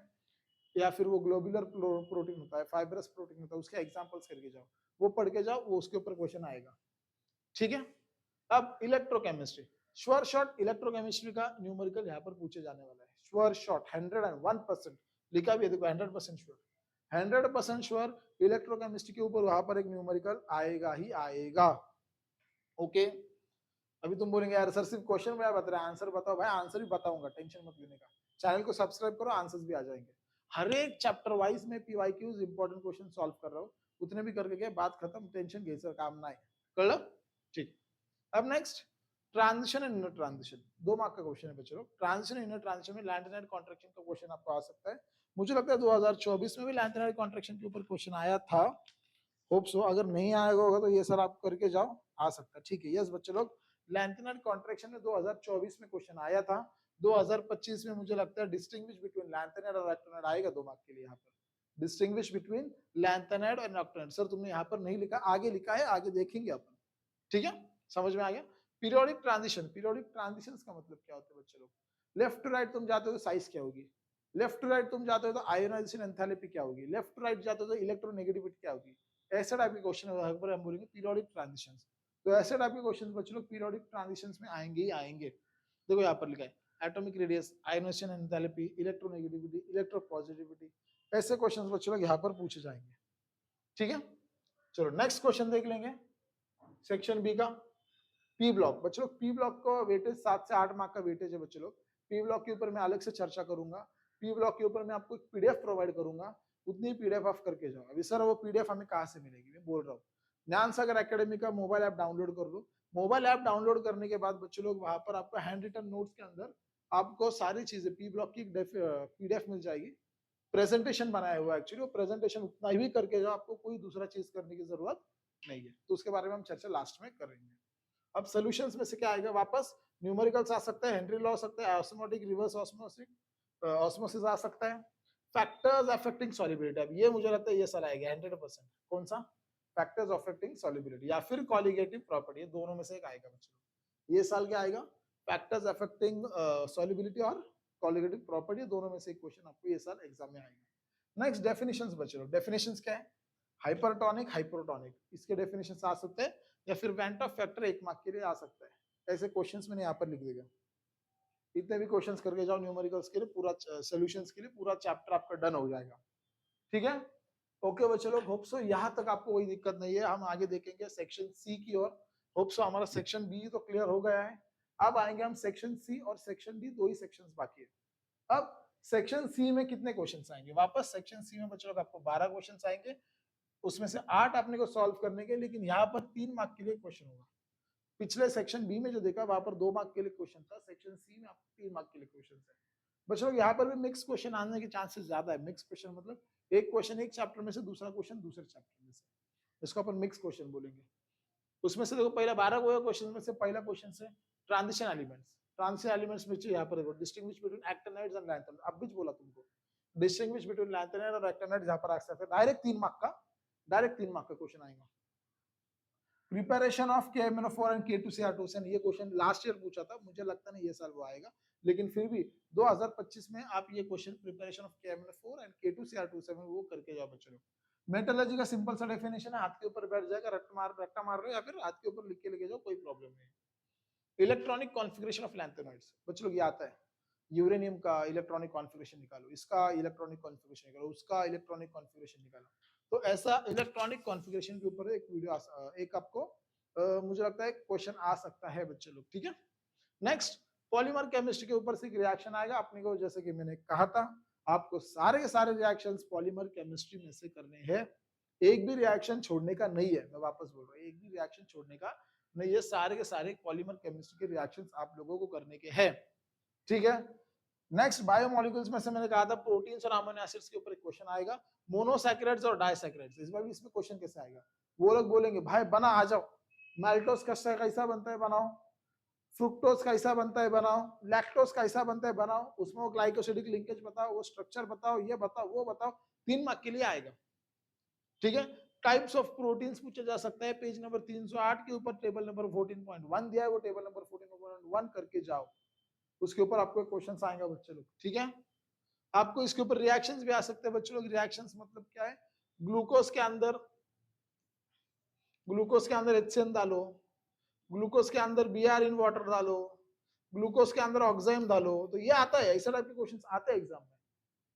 या फिर वो ग्लोबुलर प्रोटीन होता है, फाइब्रस प्रोटीन होता है, उसके एग्जांपल्स करके जाओ, वो पढ़ के जाओ, वो उसके ऊपर क्वेश्चन आएगा, ठीक है। अब इलेक्ट्रोकेमिस्ट्री, श्योर शॉट इलेक्ट्रोकेमिस्ट्री का न्यूमेरिकल यहाँ पर पूछे जाने वाला है, श्योर शॉट 101% लिखा भी है देखो, 100% श्योर, 100% श्योर इलेक्ट्रोकेमिस्ट्री के ऊपर वहां पर एक न्यूमेरिकल आएगा ही आएगा, ओके। अभी तुम बोलेंगे यार सर सिर्फ क्वेश्चन में बता रहे हैं, आंसर बताओ, भाई आंसर भी बताऊंगा, टेंशन मत लेने का, चैनल को सब्सक्राइब करो, आंसर्स भी आ जाएंगे, हर एक चैप्टर वाइज में पीवाईक्यूज इंपॉर्टेंट क्वेश्चन सॉल्व कर रहा हूँ, उतने भी करके गए, बात खत्म, टेंशन घ्यायचं काम नाही, कळलं, ठीक। अब next transition and inner transition, 2 mark का क्वेश्चन है बच्चों, ट्रांजिशन इनर ट्रांजिशन में लैंथेनाइड कॉन्ट्रैक्शन का क्वेश्चन आपको आ सकता है, मुझे लगता है 2024 में भी लैंथेनाइड कॉन्ट्रैक्शन के ऊपर क्वेश्चन आया था, होप सो, अगर नहीं आएगा होगा तो ये सर आप करके जाओ, आ सकता है, ठीक है, यस बच्चे लोग, लैंथेनाइड कॉन्ट्रैक्शन में 2024 में क्वेश्चन आया था, 2025 में मुझे लगता है डिस्टिंग्विश बिटवीन लैंथेनाइड और एक्टिनाइड आएगा 2 मार्क के लिए, यहाँ पर डिस्टिंग्विश बिटवीन लैंथेनाइड और एक्टिनाइड, सर तुमने यहाँ पर नहीं लिखा, आगे लिखा है, आगे देखेंगे अपन, ठीक है, समझ में आ गया। पीरियोडिक ट्रांजिशन, पीरियोडिक ट्रांजिशन का मतलब क्या होता है बच्चे लोग, लेफ्ट टू राइट तुम जाते हो तो साइज क्या होगी, लेफ्ट टू राइट तुम जाते हो तो आयोनाइजेशन एंथैल्पी क्या होगी, लेफ्ट टू राइट जाते हो तो इलेक्ट्रोनेगेटिविटी क्या होगी, ऐसे टाइप के क्वेश्चन हम बोलेंगे पीरियोडिक ट्रांजिशंस, तो ऐसे टाइप के क्वेश्चन बच्चे लोग पीरियोडिक ट्रांजिशंस में आएंगे ही आएंगे, देखो यहाँ पर लिखा है atomic radius, ionisation enthalpy, electronegativity, electropositivity, ऐसे क्वेश्चंस बच्चे लोग यहाँ पर पूछे जाएंगे, ठीक है। चलो नेक्स्ट क्वेश्चन देख लेंगे, सेक्शन बी का पी ब्लॉक, बच्चों लोग पी ब्लॉक का वेटेज 7 से 8 मार्क का वेटेज है बच्चों लोग, पी ब्लॉक के ऊपर मैं अलग से चर्चा करूंगा, पी ब्लॉक के ऊपर मैं आपको एक पीडीएफ प्रोवाइड करूंगा, उतनी पीडीएफ आप करके जाओ। अभी सर वो पीडीएफ हमें कहाँ से मिलेगी, मैं बोल रहा हूँ ज्ञान सागर एकेडमी का मोबाइल ऐप डाउनलोड कर लो, मोबाइल ऐप डाउनलोड करने के बाद बच्चों लोग वहां पर आपको हैंड रिटन नोट्स के अंदर आपको सारी चीजें पी ब्लॉक की पीडीएफ मिल जाएगी, प्रेजेंटेशन बनाया हुआ है एक्चुअली, वो प्रेजेंटेशन उतना ही करके जाओ, आपको कोई दूसरा चीज करने की जरूरत नहीं है, तो उसके बारे में हम चर्चा लास्ट में करेंगे। अब सॉल्यूशंस में से क्या आएगा वापस, न्यूमेरिकल्स आ सकता है, हेनरी लॉ आ सकता है, ऑस्मोटिक रिवर्स ऑस्मोसिस आ सकता है, फैक्टर्स अफेक्टिंग सॉल्युबिलिटी, अब ये मुझे लगता है ये सारा आएगा 100%, कौन सा, फैक्टर्स अफेक्टिंग सॉल्युबिलिटी या फिर कॉलिगेटिव प्रॉपर्टी, दोनों में से एक आएगा बच्चों, ये साल क्या आएगा, फैक्टर्स अफेक्टिंग सॉल्युबिलिटी और कॉलिगेटिव प्रॉपर्टी, दोनों में से एक क्वेश्चन आपको ये साल एग्जाम में आएगा। नेक्स्ट डेफिनेशंस बच्चों, डेफिनेशंस क्या है, हाइपरटोनिक हाइपोटोनिक, इसके डेफिनेशंस आ सकते हैं, या फिर वेंट ऑफ फैक्टर 1 मार्क के लिए आ सकता है, ऐसे क्वेश्चंस मैंने यहाँ पर लिख देगा, इतने भी क्वेश्चंस करके जाओ न्यूमेरिकल्स के लिए, पूरा सॉल्यूशंस के लिए पूरा चैप्टर आपका डन हो जाएगा, ठीक है, ओके बच्चों लोग, होप सो यहाँ तक आपको कोई दिक्कत नहीं है, हम आगे देखेंगे सेक्शन सी की ओर, होप सो हमारा सेक्शन बी तो क्लियर हो गया है, अब आएंगे हम सेक्शन सी और सेक्शन डी, 2 ही सेक्शंस बाकी है। अब सेक्शन सी में कितने क्वेश्चंस आएंगे, वापस सेक्शन सी में बच्चों लोग आपको 12 क्वेश्चंस आएंगे, उसमें से 8 आपने को सॉल्व करने के, लेकिन यहाँ पर 3 मार्क के लिए क्वेश्चन होगा, पिछले सेक्शन बी में जो देखा वहां पर 2 मार्क के लिए क्वेश्चन था, सेक्शन सी में आपको 3 मार्क के लिए क्वेश्चन है बच्चों, यहाँ पर भी मिक्स क्वेश्चन आने के चांसेस ज्यादा है, मिक्स क्वेश्चन मतलब एक क्वेश्चन एक चैप्टर में से, दूसरा क्वेश्चन दूसरे चैप्टर में से, इसको अपन मिक्स क्वेश्चन बोलेंगे। उसमें से देखो पहला 12 क्वेश्चन में से पहला क्वेश्चन है ट्रांजिशन एलिमेंट्स, ट्रांजिशन एलिमेंट्स में यहाँ पर देखो distinguish between actinides and lanthanide, अब भी बोला तुमको डिस्टिंग्विश बिटवीन लैंथेनाइड और एक्टिनाइड, यहाँ पर आ सकता है डायरेक्ट 3 मार्क का क्वेश्चन आएगा। Preparation of KMnO4 and K2Cr2, ये क्वेश्चन लास्ट ईयर पूछा था, मुझे लगता नहीं ये साल वो आएगा, लेकिन फिर भी 2025 में आप ये question preparation of KMnO4 and K2Cr2 वो करके जाओ बच्चों। मेटलर्जी का सिंपल सा डेफिनेशन है, हाथ के ऊपर बैठ जाएगा, रट्टा मार रहे हो या फिर हाथ के ऊपर लिख के लेके जाओ, कोई प्रॉब्लम नहीं। इलेक्ट्रॉनिक कॉन्फ़िगरेशन ऑफ लैंथेनाइड्स, बच्चों लोग ये आता है, यूरेनियम का इलेक्ट्रॉनिक कॉन्फ़िगरेशन निकालो, इसका इलेक्ट्रॉनिक कॉन्फ़िगरेशन निकालो, उसका इलेक्ट्रॉनिक कॉन्फ़िगरेशन निकालो, तो ऐसा इलेक्ट्रॉनिक कॉन्फ़िगरेशन के ऊपर एक वीडियो एक आपको मुझे लगता है क्वेश्चन आ सकता है बच्चे लोग, ठीक है। नेक्स्ट पॉलीमर केमिस्ट्री के ऊपर से एक रिएक्शन आएगा अपने को, जैसे कि मैंने कहा था आपको सारे के सारे रिएक्शंस पॉलीमर केमिस्ट्री में से करने हैं, एक भी रिएक्शन छोड़ने का नहीं है, मैं वापस बोल रहा हूँ, एक भी रिएक्शन छोड़ने का नहीं, ये सारे के सारे पॉलीमर केमिस्ट्री के रिएक्शंस आप लोगों को करने के हैं, ठीक है। नेक्स्ट बायोमोलिक्यूल्स में से मैंने कहा था प्रोटीन्स और अमीनो एसिड्स के ऊपर एक क्वेश्चन आएगा, मोनोसैकेराइड्स और डाइसैकेराइड्स, इस बार भी इसमें क्वेश्चन कैसे आएगा, वो लोग बोलेंगे भाई बना आ जाओ, माल्टोस कैसा बनता है बनाओ, फ्रुक्टोज कैसा बनता है बनाओ, लैक्टोज कैसा बनता है बनाओ, उसमें वो ग्लाइकोसिडिक लिंकेज बताओ, वो स्ट्रक्चर बताओ, ये बताओ वो बताओ, 3 मार्क के लिए आएगा, ठीक है। टाइप्स ऑफ प्रोटीन्स पूछा जा सकता है, पेज नंबर 308 के ऊपर टेबल नंबर 14.1 दिया है, वो टेबल नंबर 14.1 करके जाओ, उसके ऊपर आपको क्वेश्चन आएगा बच्चे लोग, ठीक है। आपको इसके ऊपर रिएक्शंस भी आ सकते हैं बच्चे लोग। रिएक्शंस मतलब क्या है, ग्लूकोज के अंदर HCN डालो, ग्लूकोज के अंदर Br इन वाटर डालो, ग्लूकोज के अंदर ऑक्साइम डालो, तो ये आता है, ऐसा टाइप के क्वेश्चंस आते हैं एग्जाम में।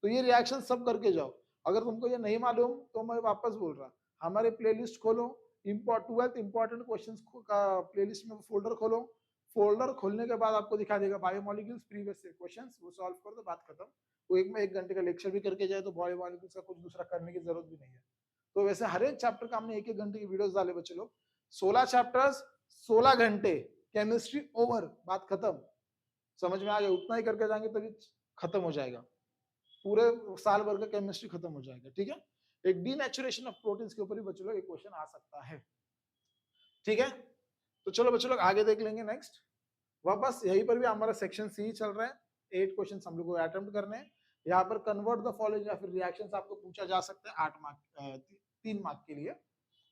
तो ये रिएक्शन सब करके जाओ। अगर तुमको ये नहीं मालूम तो मैं वापस बोल रहा, हमारे प्लेलिस्ट खोलो, 12th इंपॉर्टेंट क्वेश्चंस का प्लेलिस्ट में फोल्डर खोलो, फोल्डर खोलने के बाद आपको दिखा देगा बायोमोलिक्यूल्स प्रीवियस से क्वेश्चंस, वो सॉल्व कर दो, बात खत्म। वो एक में 1 घंटे का लेक्चर भी करके जाए तो बायोमोलिक्यूल्स का कुछ दूसरा करने की जरूरत भी नहीं है। तो वैसे हर एक चैप्टर का हमने 1-1 घंटे की वीडियोस डाले बच्चे लोग, 16 चैप्टर्स 16 घंटे, केमिस्ट्री ओवर, बात खत्म। समझ में आ गया, उतना ही करके जाएंगे तभी खत्म हो जाएगा, पूरे साल भर का केमिस्ट्री खत्म हो जाएगा, ठीक है। एक डीनेचुरेशन ऑफ प्रोटीन्स के ऊपर भी बच्चों लोग एक क्वेश्चन आ सकता है, ठीक है। तो चलो बच्चों लोग आगे देख लेंगे नेक्स्ट। वापस यहीं पर भी हमारा सेक्शन सी चल रहा है, 8 क्वेश्चन हम लोग को अटेम्प्ट करने हैं। यहाँ पर कन्वर्ट द फॉलोइंग या फिर रिएक्शंस आपको पूछा जा सकता है 8 मार्क 3 मार्क के लिए,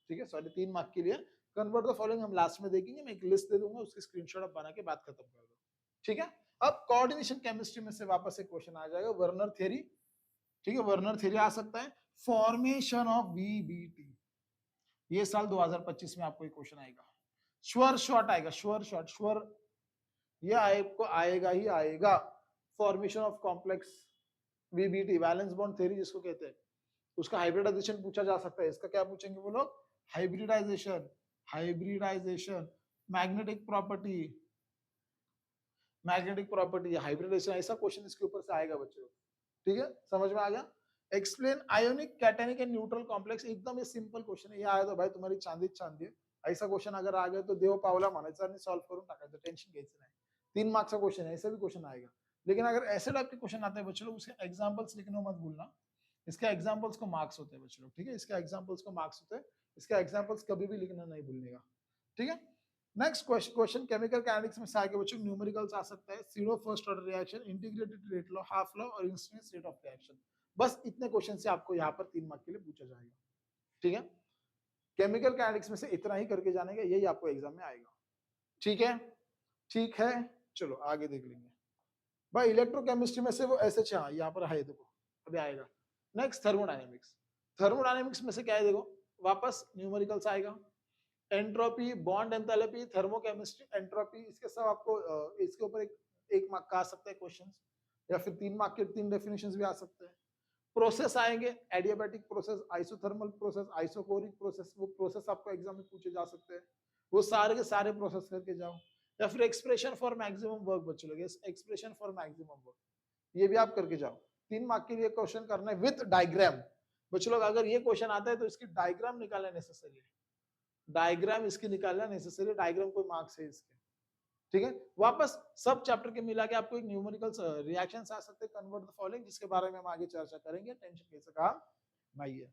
ठीक है, सॉरी 3 मार्क के लिए। कन्वर्ट द फॉलोइंग हम लास्ट में देखेंगे, मैं एक लिस्ट दे दूंगा, उसकी स्क्रीनशॉट आप बना के बात खत्म कर दो, ठीक है। अब कोऑर्डिनेशन केमिस्ट्री में से वापस एक क्वेश्चन आ जाएगा, वर्नर थ्योरी, ठीक है, वर्नर थ्योरी आ सकता है। फॉर्मेशन ऑफ VBT, ये साल 2025 में आपको एक क्वेश्चन आएगा, श्योर शॉट आएगा, श्योर शॉट, श्योर ये आपको आएगा ही आएगा। Formation of complex VBT, valence bond theory जिसको कहते हैं, उसका हाइब्रिडाइजेशन पूछा जा सकता है। इसका क्या पूछेंगे वो लोग, hybridisation, hybridisation, magnetic property, magnetic property, hybridisation, ऐसा क्वेश्चन इसके ऊपर से आएगा बच्चों, ठीक है, समझ में आ गया। Explain ionic, cationic and neutral complex, एकदम ये सिंपल क्वेश्चन है, ये आया तो भाई तुम्हारी चांदी चांदी है। ऐसा क्वेश्चन अगर आ गया तो देव पावला म्हणायचं आणि सॉल्व करून टाकायचं, टेंशन घ्यायचं नाही। 3 मार्क्स का क्वेश्चन है, ऐसा भी क्वेश्चन आएगा। लेकिन अगर ऐसे टाइप के क्वेश्चन आते हैं बच्चों लोग, उसके एग्जांपल्स लिखना मत भूलना, इसके एग्जांपल्स को मार्क्स होते हैं बच्चों लोग, ठीक है, इसके एग्जांपल्स को मार्क्स होते हैं, इसके एग्जांपल्स कभी भी लिखना नहीं भूलने का, ठीक है। नेक्स्ट क्वेश्चन केमिकल काइनेटिक्स में से आगे बच्चों न्यूमेरिकल्स आ सकता है, zero first order reaction, integrated rate law, half law और इंस्टेंस रेट ऑफ रिएक्शन। बस इतने क्वेश्चन से आपको यहाँ पर 3 मार्क के लिए पूछा जाएगा, ठीक है। केमिकल काइनेटिक्स में से इतना ही करके जाने का, यही आपको एग्जाम में आएगा, ठीक है, ठीक है। चलो आगे देख लेंगे भाई, इलेक्ट्रोकेमिस्ट्री में से वो एसएच, हाँ यहाँ पर है, देखो अभी आएगा। नेक्स्ट थर्मोडायनेमिक्स, थर्मोडायनेमिक्स में से क्या है, देखो वापस न्यूमेरिकल्स आएगा, entropy, bond enthalpy, thermochemistry, entropy, इसके सब आपको इसके ऊपर एक मार्क का आ सकता है क्वेश्चंस, या फिर 3 मार्क के 3 डेफिनेशंस भी आ सकते हैं। प्रोसेस आएंगे, adiabatic process, isothermal process, isochoric process, वो प्रोसेस आपको एग्जाम में पूछे जा सकते हैं, वो सारे के सारे प्रोसेस करके जाओ। या फिर एक्सप्रेशन फॉर मैक्सिमम वर्क बच्चों लोग, एक्सप्रेशन फॉर मैक्सिमम वर्क, ये भी आप करके जाओ। 3 मार्क के लिए क्वेश्चन करना है विद डायग्राम बच्चों लोग, अगर ये क्वेश्चन आता है तो इसकी डायग्राम निकालना नेसेसरी है, डायग्राम इसकी निकालना नेसेसरी, डायग्राम कोई मार्क्स है इसके, ठीक है। वापस सब चैप्टर के मिला के आपको एक न्यूमेरिकल रिएक्शंस आ सकते हैं, कन्वर्ट द फॉलोइंग, जिसके बारे में हम आगे चर्चा करेंगे, टेंशन कैसे काम नहीं है,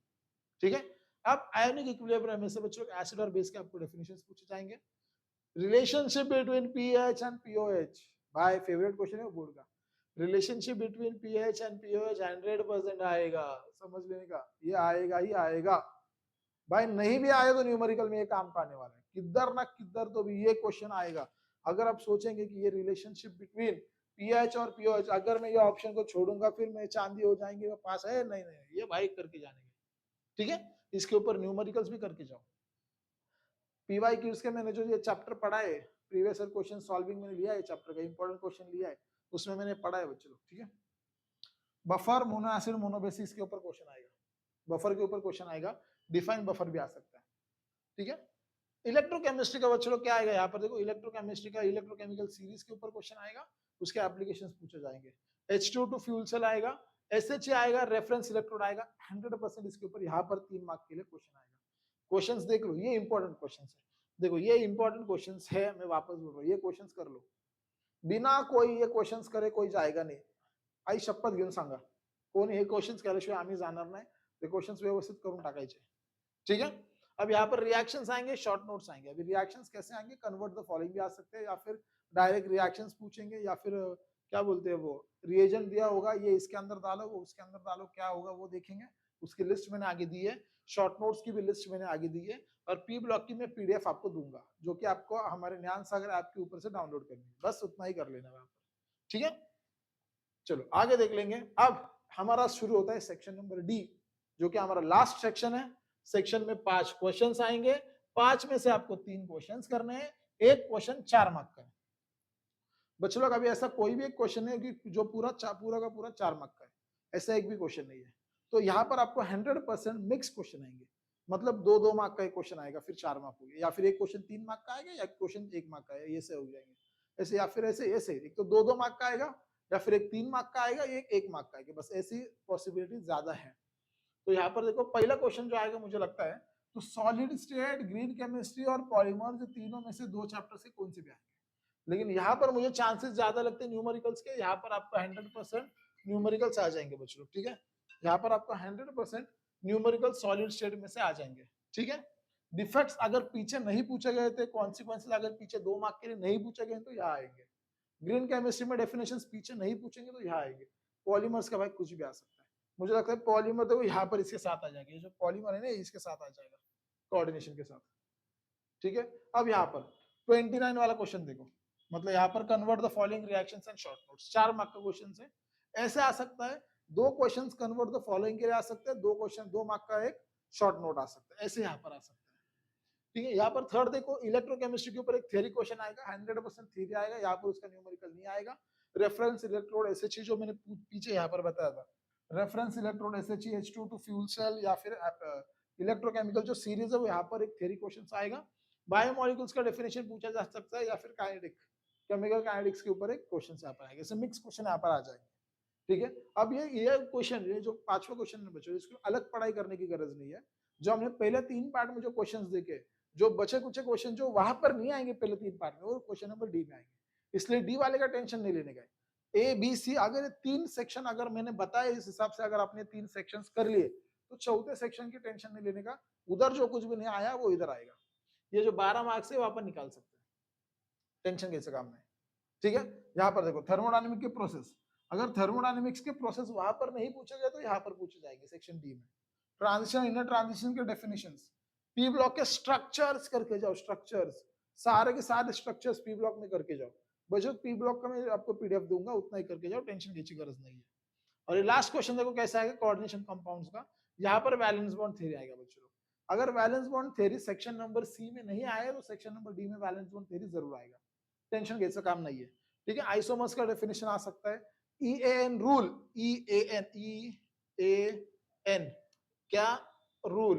ठीक है। अब आयोनिक इक्विलिब्रियम में से बच्चों एसिड और बेस के आपको डेफिनेशंस पूछे जाएंगे। Relationship between pH and pOH, भाई फेवरेट क्वेश्चन है बोर्ड का, relationship between pH and pOH 100% आएगा, समझ लेने का, ये आएगा ही आएगा भाई, नहीं भी आए तो न्यूमेरिकल में ये काम का आने वाला है, किधर ना किधर तो भी ये क्वेश्चन आएगा। अगर आप सोचेंगे कि ये रिलेशनशिप बिटवीन पीएच और पीओएच, अगर मैं ये ऑप्शन को छोड़ूंगा फिर मैं चांदी हो जाएंगे, वो पास है, नहीं नहीं, ये भाई करके जाने, ठीक है, इसके ऊपर न्यूमेरिकल्स भी करके जाओ। पीवाईक्यूज के मैंने जो ये चैप्टर पढ़ा है, प्रीवियस ईयर क्वेश्चन सॉल्विंग मैंने लिया है, चैप्टर का इंपॉर्टेंट क्वेश्चन लिया है, उसमें मैंने पढ़ा है बच्चों, ठीक है। बफर, मोनो एसिड, मोनोबेसिस के ऊपर क्वेश्चन आएगा, बफर के ऊपर क्वेश्चन आएगा, डिफाइन बफर भी आ सकता है, ठीक है। इलेक्ट्रोकेमिस्ट्री का बच्चों लोग क्या आएगा यहाँ पर देखो, इलेक्ट्रोकेमिस्ट्री का इलेक्ट्रोकेमिकल सीरीज के ऊपर क्वेश्चन आएगा, उसके एप्लीकेशंस पूछे जाएंगे। H2 फ्यूल सेल आएगा, SHA आएगा, रेफरेंस इलेक्ट्रोड आएगा, 100% इसके ऊपर यहाँ पर 3 मार्क के लिए क्वेश्चन आएगा। क्वेश्चंस देख लो, ये इंपॉर्टेंट क्वेश्चंस है, देखो ये इंपॉर्टेंट क्वेश्चंस है, मैं वापस बोल रहा हूँ, ये क्वेश्चंस कर लो, बिना कोई ये क्वेश्चंस करे कोई जाएगा नाही, आई शपथ घेऊन सांगा, कोण हे क्वेश्चंस केल्याशिवाय आम्ही जाणार नाही, ते क्वेश्चंस व्यवस्थित करून टाकायचे, ठीक है। अब यहाँ पर रिएक्शंस आएंगे, शॉर्ट नोट्स आएंगे, अभी रिएक्शंस कैसे आएंगे, कन्वर्ट द फॉलोइंग भी आ सकते हैं, या फिर डायरेक्ट रिएक्शंस पूछेंगे, या फिर क्या बोलते हैं वो रिएजेंट दिया होगा, ये इसके अंदर डालो, वो उसके अंदर डालो, क्या होगा वो देखेंगे, उसकी लिस्ट मैंने आगे दी है, शॉर्ट नोट्स की भी लिस्ट मैंने आगे दी है, और पी ब्लॉक की मैं पीडीएफ आपको दूंगा, जो कि आपको हमारे ज्ञान सागर ऐप के ऊपर से डाउनलोड करनी है, बस उतना ही कर लेना है। ठीक है, चलो आगे देख लेंगे। अब हमारा शुरू होता है सेक्शन नंबर डी, जो कि हमारा लास्ट सेक्शन है। सेक्शन में 5 क्वेश्चंस आएंगे, 5 में से आपको 3 क्वेश्चंस करने हैं, एक क्वेश्चन 4 मार्क का है। बच्चों लोग, अभी ऐसा कोई भी एक क्वेश्चन है कि जो पूरा का पूरा 4 मार्क का है, ऐसा एक भी क्वेश्चन नहीं है। तो यहाँ पर आपको 100% मिक्स क्वेश्चन आएंगे, मतलब 2-2 मार्क का एक क्वेश्चन आएगा, फिर 4 मार्क हो गए, या फिर एक क्वेश्चन 3 मार्क का आएगा, या क्वेश्चन 1 मार्क का आएगा, ये से हो जाएंगे ऐसे, या फिर ऐसे ऐसे, एक तो 2-2 मार्क का आएगा, या फिर एक 3 मार्क का आएगा, एक 1 मार्क का आएगा, बस ऐसी पॉसिबिलिटी ज्यादा है। तो यहाँ पर देखो पहला क्वेश्चन जो आएगा मुझे लगता है, तो सॉलिड स्टेट, ग्रीन केमिस्ट्री और पॉलीमर, तीनों में से 2 चैप्टर से कौन से भी आएंगे। लेकिन यहाँ पर मुझे चांसेस ज्यादा लगते हैं न्यूमेरिकल्स के, यहाँ पर आपका 100% न्यूमेरिकल्स आ जाएंगे बच्चों, ठीक है। यहाँ पर आपका 100% न्यूमेरिकल सॉलिड स्टेट में से आ जाएंगे, ठीक है। डिफेक्ट्स अगर पीछे नहीं पूछे गए थे, कॉन्सिक्वेंसेस अगर पीछे 2 मार्क के लिए नहीं पूछे गए तो यहाँ आएंगे। ग्रीन केमिस्ट्री में डेफिनेशंस पीछे नहीं पूछेंगे तो यहाँ आएंगे। पॉलीमर्स का भाई कुछ भी आ सकता है, मुझे लगता है पॉलीमर देखो यहाँ पर इसके साथ आ जाएगा, ये जो पॉलीमर है ना इसके साथ आ जाएगा कोऑर्डिनेशन के साथ, ठीक है। अब यहाँ पर 29 वाला क्वेश्चन देखो, मतलब यहाँ पर convert the following reactions and short notes, 4 mark का क्वेश्चन है। ऐसे आ सकता है 2 क्वेश्चंस कन्वर्ट द फॉलोइंग के लिए आ सकते हैं, 2 क्वेश्चन 2 मार्क का एक शॉर्ट नोट आ सकता है, ऐसे यहाँ पर आ सकता है, ठीक है। यहाँ पर थर्ड देखो, इलेक्ट्रोकेमिस्ट्री के ऊपर एक थ्योरी क्वेश्चन आएगा, 100% थ्योरी आएगा, यहाँ पर उसका न्यूमेरिकल नहीं आएगा। रेफरेंस इलेक्ट्रोड एसएचई जो मैंने पीछे यहाँ पर बताया था, reference electrode SHE H2 to fuel cell, या फिर इलेक्ट्रोकेमिकल जो सीरीज है वो यहाँ पर एक थ्योरी क्वेश्चन आएगा। बायोमोलिक्यूल्स का डेफिनेशन पूछा जा सकता है, या फिर काइनेटिक केमिकल काइनेटिक्स के ऊपर एक क्वेश्चन यहाँ पर आएगा, मिक्स क्वेश्चन यहाँ पर आ जाएंगे, ठीक है। अब ये क्वेश्चन, ये जो 5वां क्वेश्चन है बच्चों, इसको अलग पढ़ाई करने की गरज नहीं है। जो हमने पहले 3 पार्ट में जो क्वेश्चंस देखे, जो बचे कुछ क्वेश्चन जो वहां पर नहीं आएंगे पहले 3 पार्ट में, वो क्वेश्चन नंबर डी में आएंगे, इसलिए डी वाले का टेंशन नहीं लेने का। ए बी सी अगर 3 सेक्शन अगर मैंने बताया इस हिसाब से, अगर आपने 3 सेक्शंस कर लिए तो चौथे सेक्शन की टेंशन नहीं लेने का, उधर जो कुछ भी नहीं आया वो इधर आएगा। ये जो 12 मार्क्स है वो अपन निकाल सकते हैं, टेंशन कैसे काम नहीं, ठीक है। यहाँ पर देखो थर्मोडायनेमिक के प्रोसेस, अगर थर्मोडायनेमिक्स के प्रोसेस वहां पर नहीं पूछे गए तो यहाँ पर पूछे जाएंगे सेक्शन डी में। ट्रांजिशन, इनर ट्रांजिशन के डेफिनेशंस, पी ब्लॉक के स्ट्रक्चर्स करके जाओ, स्ट्रक्चर्स सारे के सारे स्ट्रक्चर्स पी ब्लॉक में करके जाओ। बच्चों पी ब्लॉक का मैं आपको पीडीएफ दूंगा, उतना ही करके जाओ, टेंशन की गरज नहीं है। और ये लास्ट क्वेश्चन देखो कैसा आएगा, कोऑर्डिनेशन कंपाउंड्स का, यहाँ पर वैलेंस बॉन्ड थ्योरी आएगा बच्चों। अगर valence bond theory section number C में नहीं आया तो सेक्शन नंबर डी में वैलेंस बॉन्ड थ्योरी जरूर आएगा, टेंशन कैसा काम नहीं है, ठीक है। आइसोमर्स का डेफिनेशन आ सकता है, EAN रूल, EAN क्या रूल,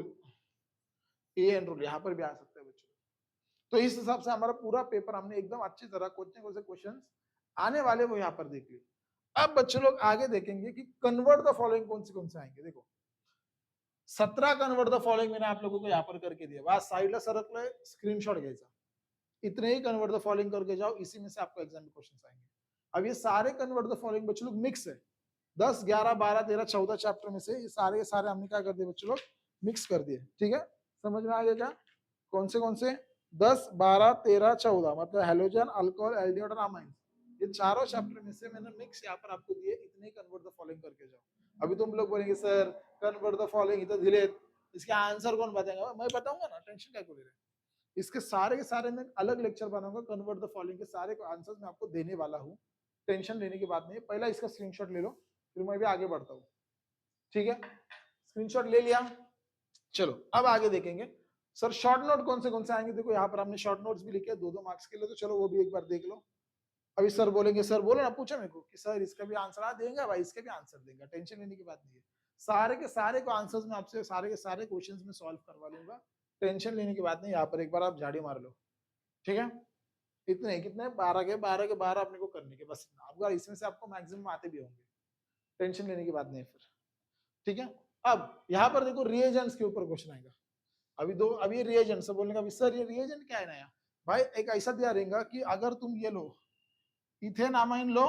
EAN रूल यहाँ पर भी आ सकता है बच्चों। तो इस हिसाब से हमारा पूरा पेपर हमने एकदम अच्छी तरह कौन से क्वेश्चंस आने वाले वो यहाँ पर देख लिए। अब बच्चों लोग आगे देखेंगे कि कन्वर्ट द फॉलोइंग कौन से आएंगे। देखो 17 कन्वर्ट द फॉलोइंग मैंने आप लोगों को यहाँ पर करके दिया, बस साइडला सरकलंय, स्क्रीनशॉट घ्यायचा, इतने ही कन्वर्ट द फॉलोइंग करके जाओ, इसी में से आपको एग्जाम में क्वेश्चन आएंगे। अब ये सारे कन्वर्ट द फॉलोइंग बच्चों लोग मिक्स है, 10, 11, 12, 13, 14 चैप्टर में से ये सारे के सारे हमने क्या कर दिए बच्चों लोग, मिक्स कर दिए, ठीक है। समझ में आ गया क्या, कौन से 10, 12, 13, 14, मतलब हेलोजन, अल्कोहल, एल्डिहाइड और अमाइन, ये चारों चैप्टर में से मैंने मिक्स यहाँ पर आपको दिए, इतने ही कन्वर्ट द फॉलोइंग करके जाओ। अभी तुम लोग बोलेंगे सर कन्वर्ट द फॉलोइंग इधर दिले, इसका आंसर कौन बताएगा, मैं बताऊंगा ना, टेंशन क्या कर रहे हैं। इसके सारे के सारे मैं अलग लेक्चर बनाऊंगा, कन्वर्ट द फॉलोइंग के सारे आंसर्स मैं आपको देने वाला हूँ, टेंशन लेने की बात नहीं है। पहला इसका स्क्रीनशॉट ले लो, फिर मैं भी आगे बढ़ता हूँ, ठीक है। स्क्रीनशॉट ले लिया, चलो अब आगे देखेंगे सर शॉर्ट नोट कौन से आएंगे। देखो यहाँ पर हमने शॉर्ट नोट्स भी लिखे 2-2 मार्क्स के लिए, तो चलो वो भी एक बार देख लो। अभी सर बोलेंगे, सर बोलो ना, पूछो मेरे को कि सर इसका भी आंसर देंगे, भाई इसके भी आंसर देंगे, टेंशन लेने की बात नहीं है। सारे के सारे को आंसर्स में आपसे सारे के सारे क्वेश्चंस में सॉल्व करवा लूंगा, टेंशन लेने की बात नहीं। यहाँ पर एक बार आप झाड़ी मार लो, ठीक है। इतने कितने 12 के 12 अपने को करने के बस, आपका इसमें से आपको मैक्सिमम आते भी होंगे, टेंशन लेने की बात नहीं फिर, ठीक है। अब यहाँ पर देखो रिएजेंट्स के ऊपर क्वेश्चन आएगा। अभी ये रिएजेंट से बोलने का, सर ये रिएजेंट क्या है नया, भाई एक ऐसा दिया रहेगा कि अगर तुम ये लो इथेन अमाइन लो,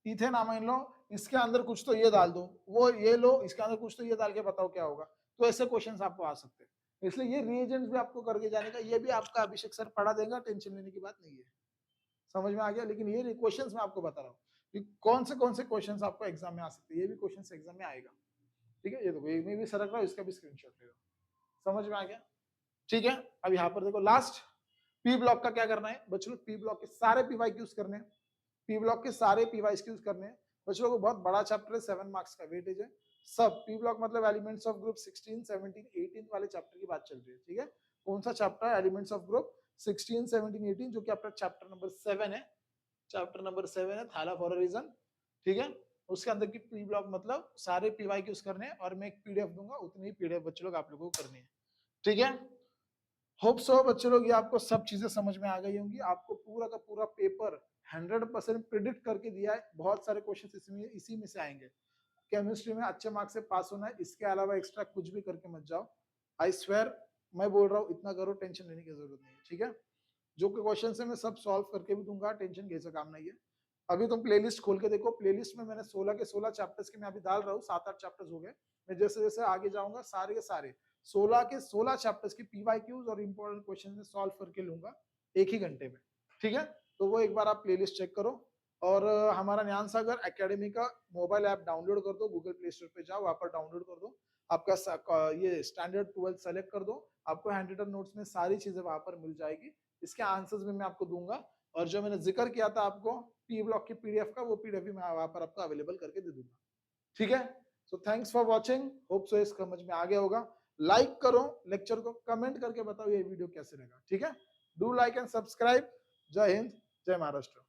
इथेन अमाइन लो, इसके अंदर कुछ तो ये डाल दो, वो ये लो इसके अंदर कुछ तो ये डाल के बताओ क्या होगा, तो ऐसे क्वेश्चंस आपको आ सकते हैं। इसलिए ये रिएजेंट्स भी आपको करके जाने का, ये भी आपका अभिषेक सर पढ़ा देगा, टेंशन लेने की बात नहीं है, समझ में आ गया। लेकिन ये क्वेश्चंस मैं आपको बता रहा हूँ कि कौन से क्वेश्चंस आपको एग्जाम में आ सकते हैं, ये भी क्वेश्चंस एग्जाम में आएगा, ठीक है, ये देखो ये में भी सरक रहा है, इसका भी स्क्रीनशॉट ले लो, समझ में आ गया? ठीक है, अब यहाँ पर देखो लास्ट पी ब्लॉक का क्या करना है बच्चों, पी ब्लॉक के सारे पीवाई क्यूज करने हैं, पी ब्लॉक के सारे पीवाई क्यूज करने हैं बच्चों को, बहुत बड़ा चैप्टर है, 7 मार्क्स का वेटेज है सब। पी ब्लॉक मतलब एलिमेंट्स ऑफ ग्रुप 16, 17, 18 वाले चैप्टर की बात चल रही है, ठीक है? कौन सा चैप्टर है? एलिमेंट्स ऑफ ग्रुप 16, 17, 18, जो कि आपका चैप्टर नंबर 7 है, चैप्टर नंबर 7 है थाला फॉर अ रीजन, ठीक है? उसके अंदर की पी ब्लॉक मतलब सारे पीवाई क्यूज करने हैं, और मैं एक पीडीएफ दूंगा, उतनी ही पीडीएफ बच्चों लोग आप लोगों को करनी है, ठीक है? होप सो बच्चों लोग ये आपको सब चीजें समझ में आ गई होंगी, आपको पूरा का पूरा पेपर 100% प्रिडिक्ट करके दिया है, बहुत सारे क्वेश्चन इसी में से आएंगे। केमिस्ट्री में अच्छे मार्क्स से पास होना है, इसके अलावा एक्स्ट्रा कुछ भी करके मत जाओ, आई स्वेयर, मैं बोल रहा हूँ इतना करो, टेंशन लेने की जरूरत नहीं है, ठीक है? जो क्वेश्चन है मैं सब सॉल्व करके भी दूंगा, टेंशन कैसे काम नहीं है। अभी तुम प्लेलिस्ट खोल के देखो, प्लेलिस्ट में मैंने 16 के 16 चैप्टर्स के मैं अभी डाल रहा हूँ, 7-8 चैप्टर्स हो गए, मैं जैसे जैसे आगे जाऊंगा सारे के सारे 16 के 16 चैप्टर्स की पीवाईक्यूज और इंपॉर्टेंट क्वेश्चन सॉल्व करके लूंगा एक ही घंटे में, ठीक है? तो वो एक बार आप प्लेलिस्ट चेक करो, और हमारा ज्ञान सागर एकेडमी का मोबाइल ऐप डाउनलोड कर दो, गूगल प्ले स्टोर पे जाओ, वहां पर डाउनलोड कर दो, आपका ये स्टैंडर्ड 12 सेलेक्ट कर दो, आपको हैंड रिटन नोट्स में सारी चीजें वहां पर मिल जाएगी, इसके आंसर्स भी मैं आपको दूंगा, और जो मैंने जिक्र किया था आपको पी ब्लॉक की पीडीएफ का, वो पीडीएफ भी मैं वहां पर आपको अवेलेबल करके दे दूंगा, ठीक है? So thanks for watching, hope so इस समझ में आ गया होगा। लाइक करो लेक्चर को, कमेंट करके बताओ ये वीडियो कैसे लगा, ठीक है? Do like and subscribe. जय हिंद, जय महाराष्ट्र।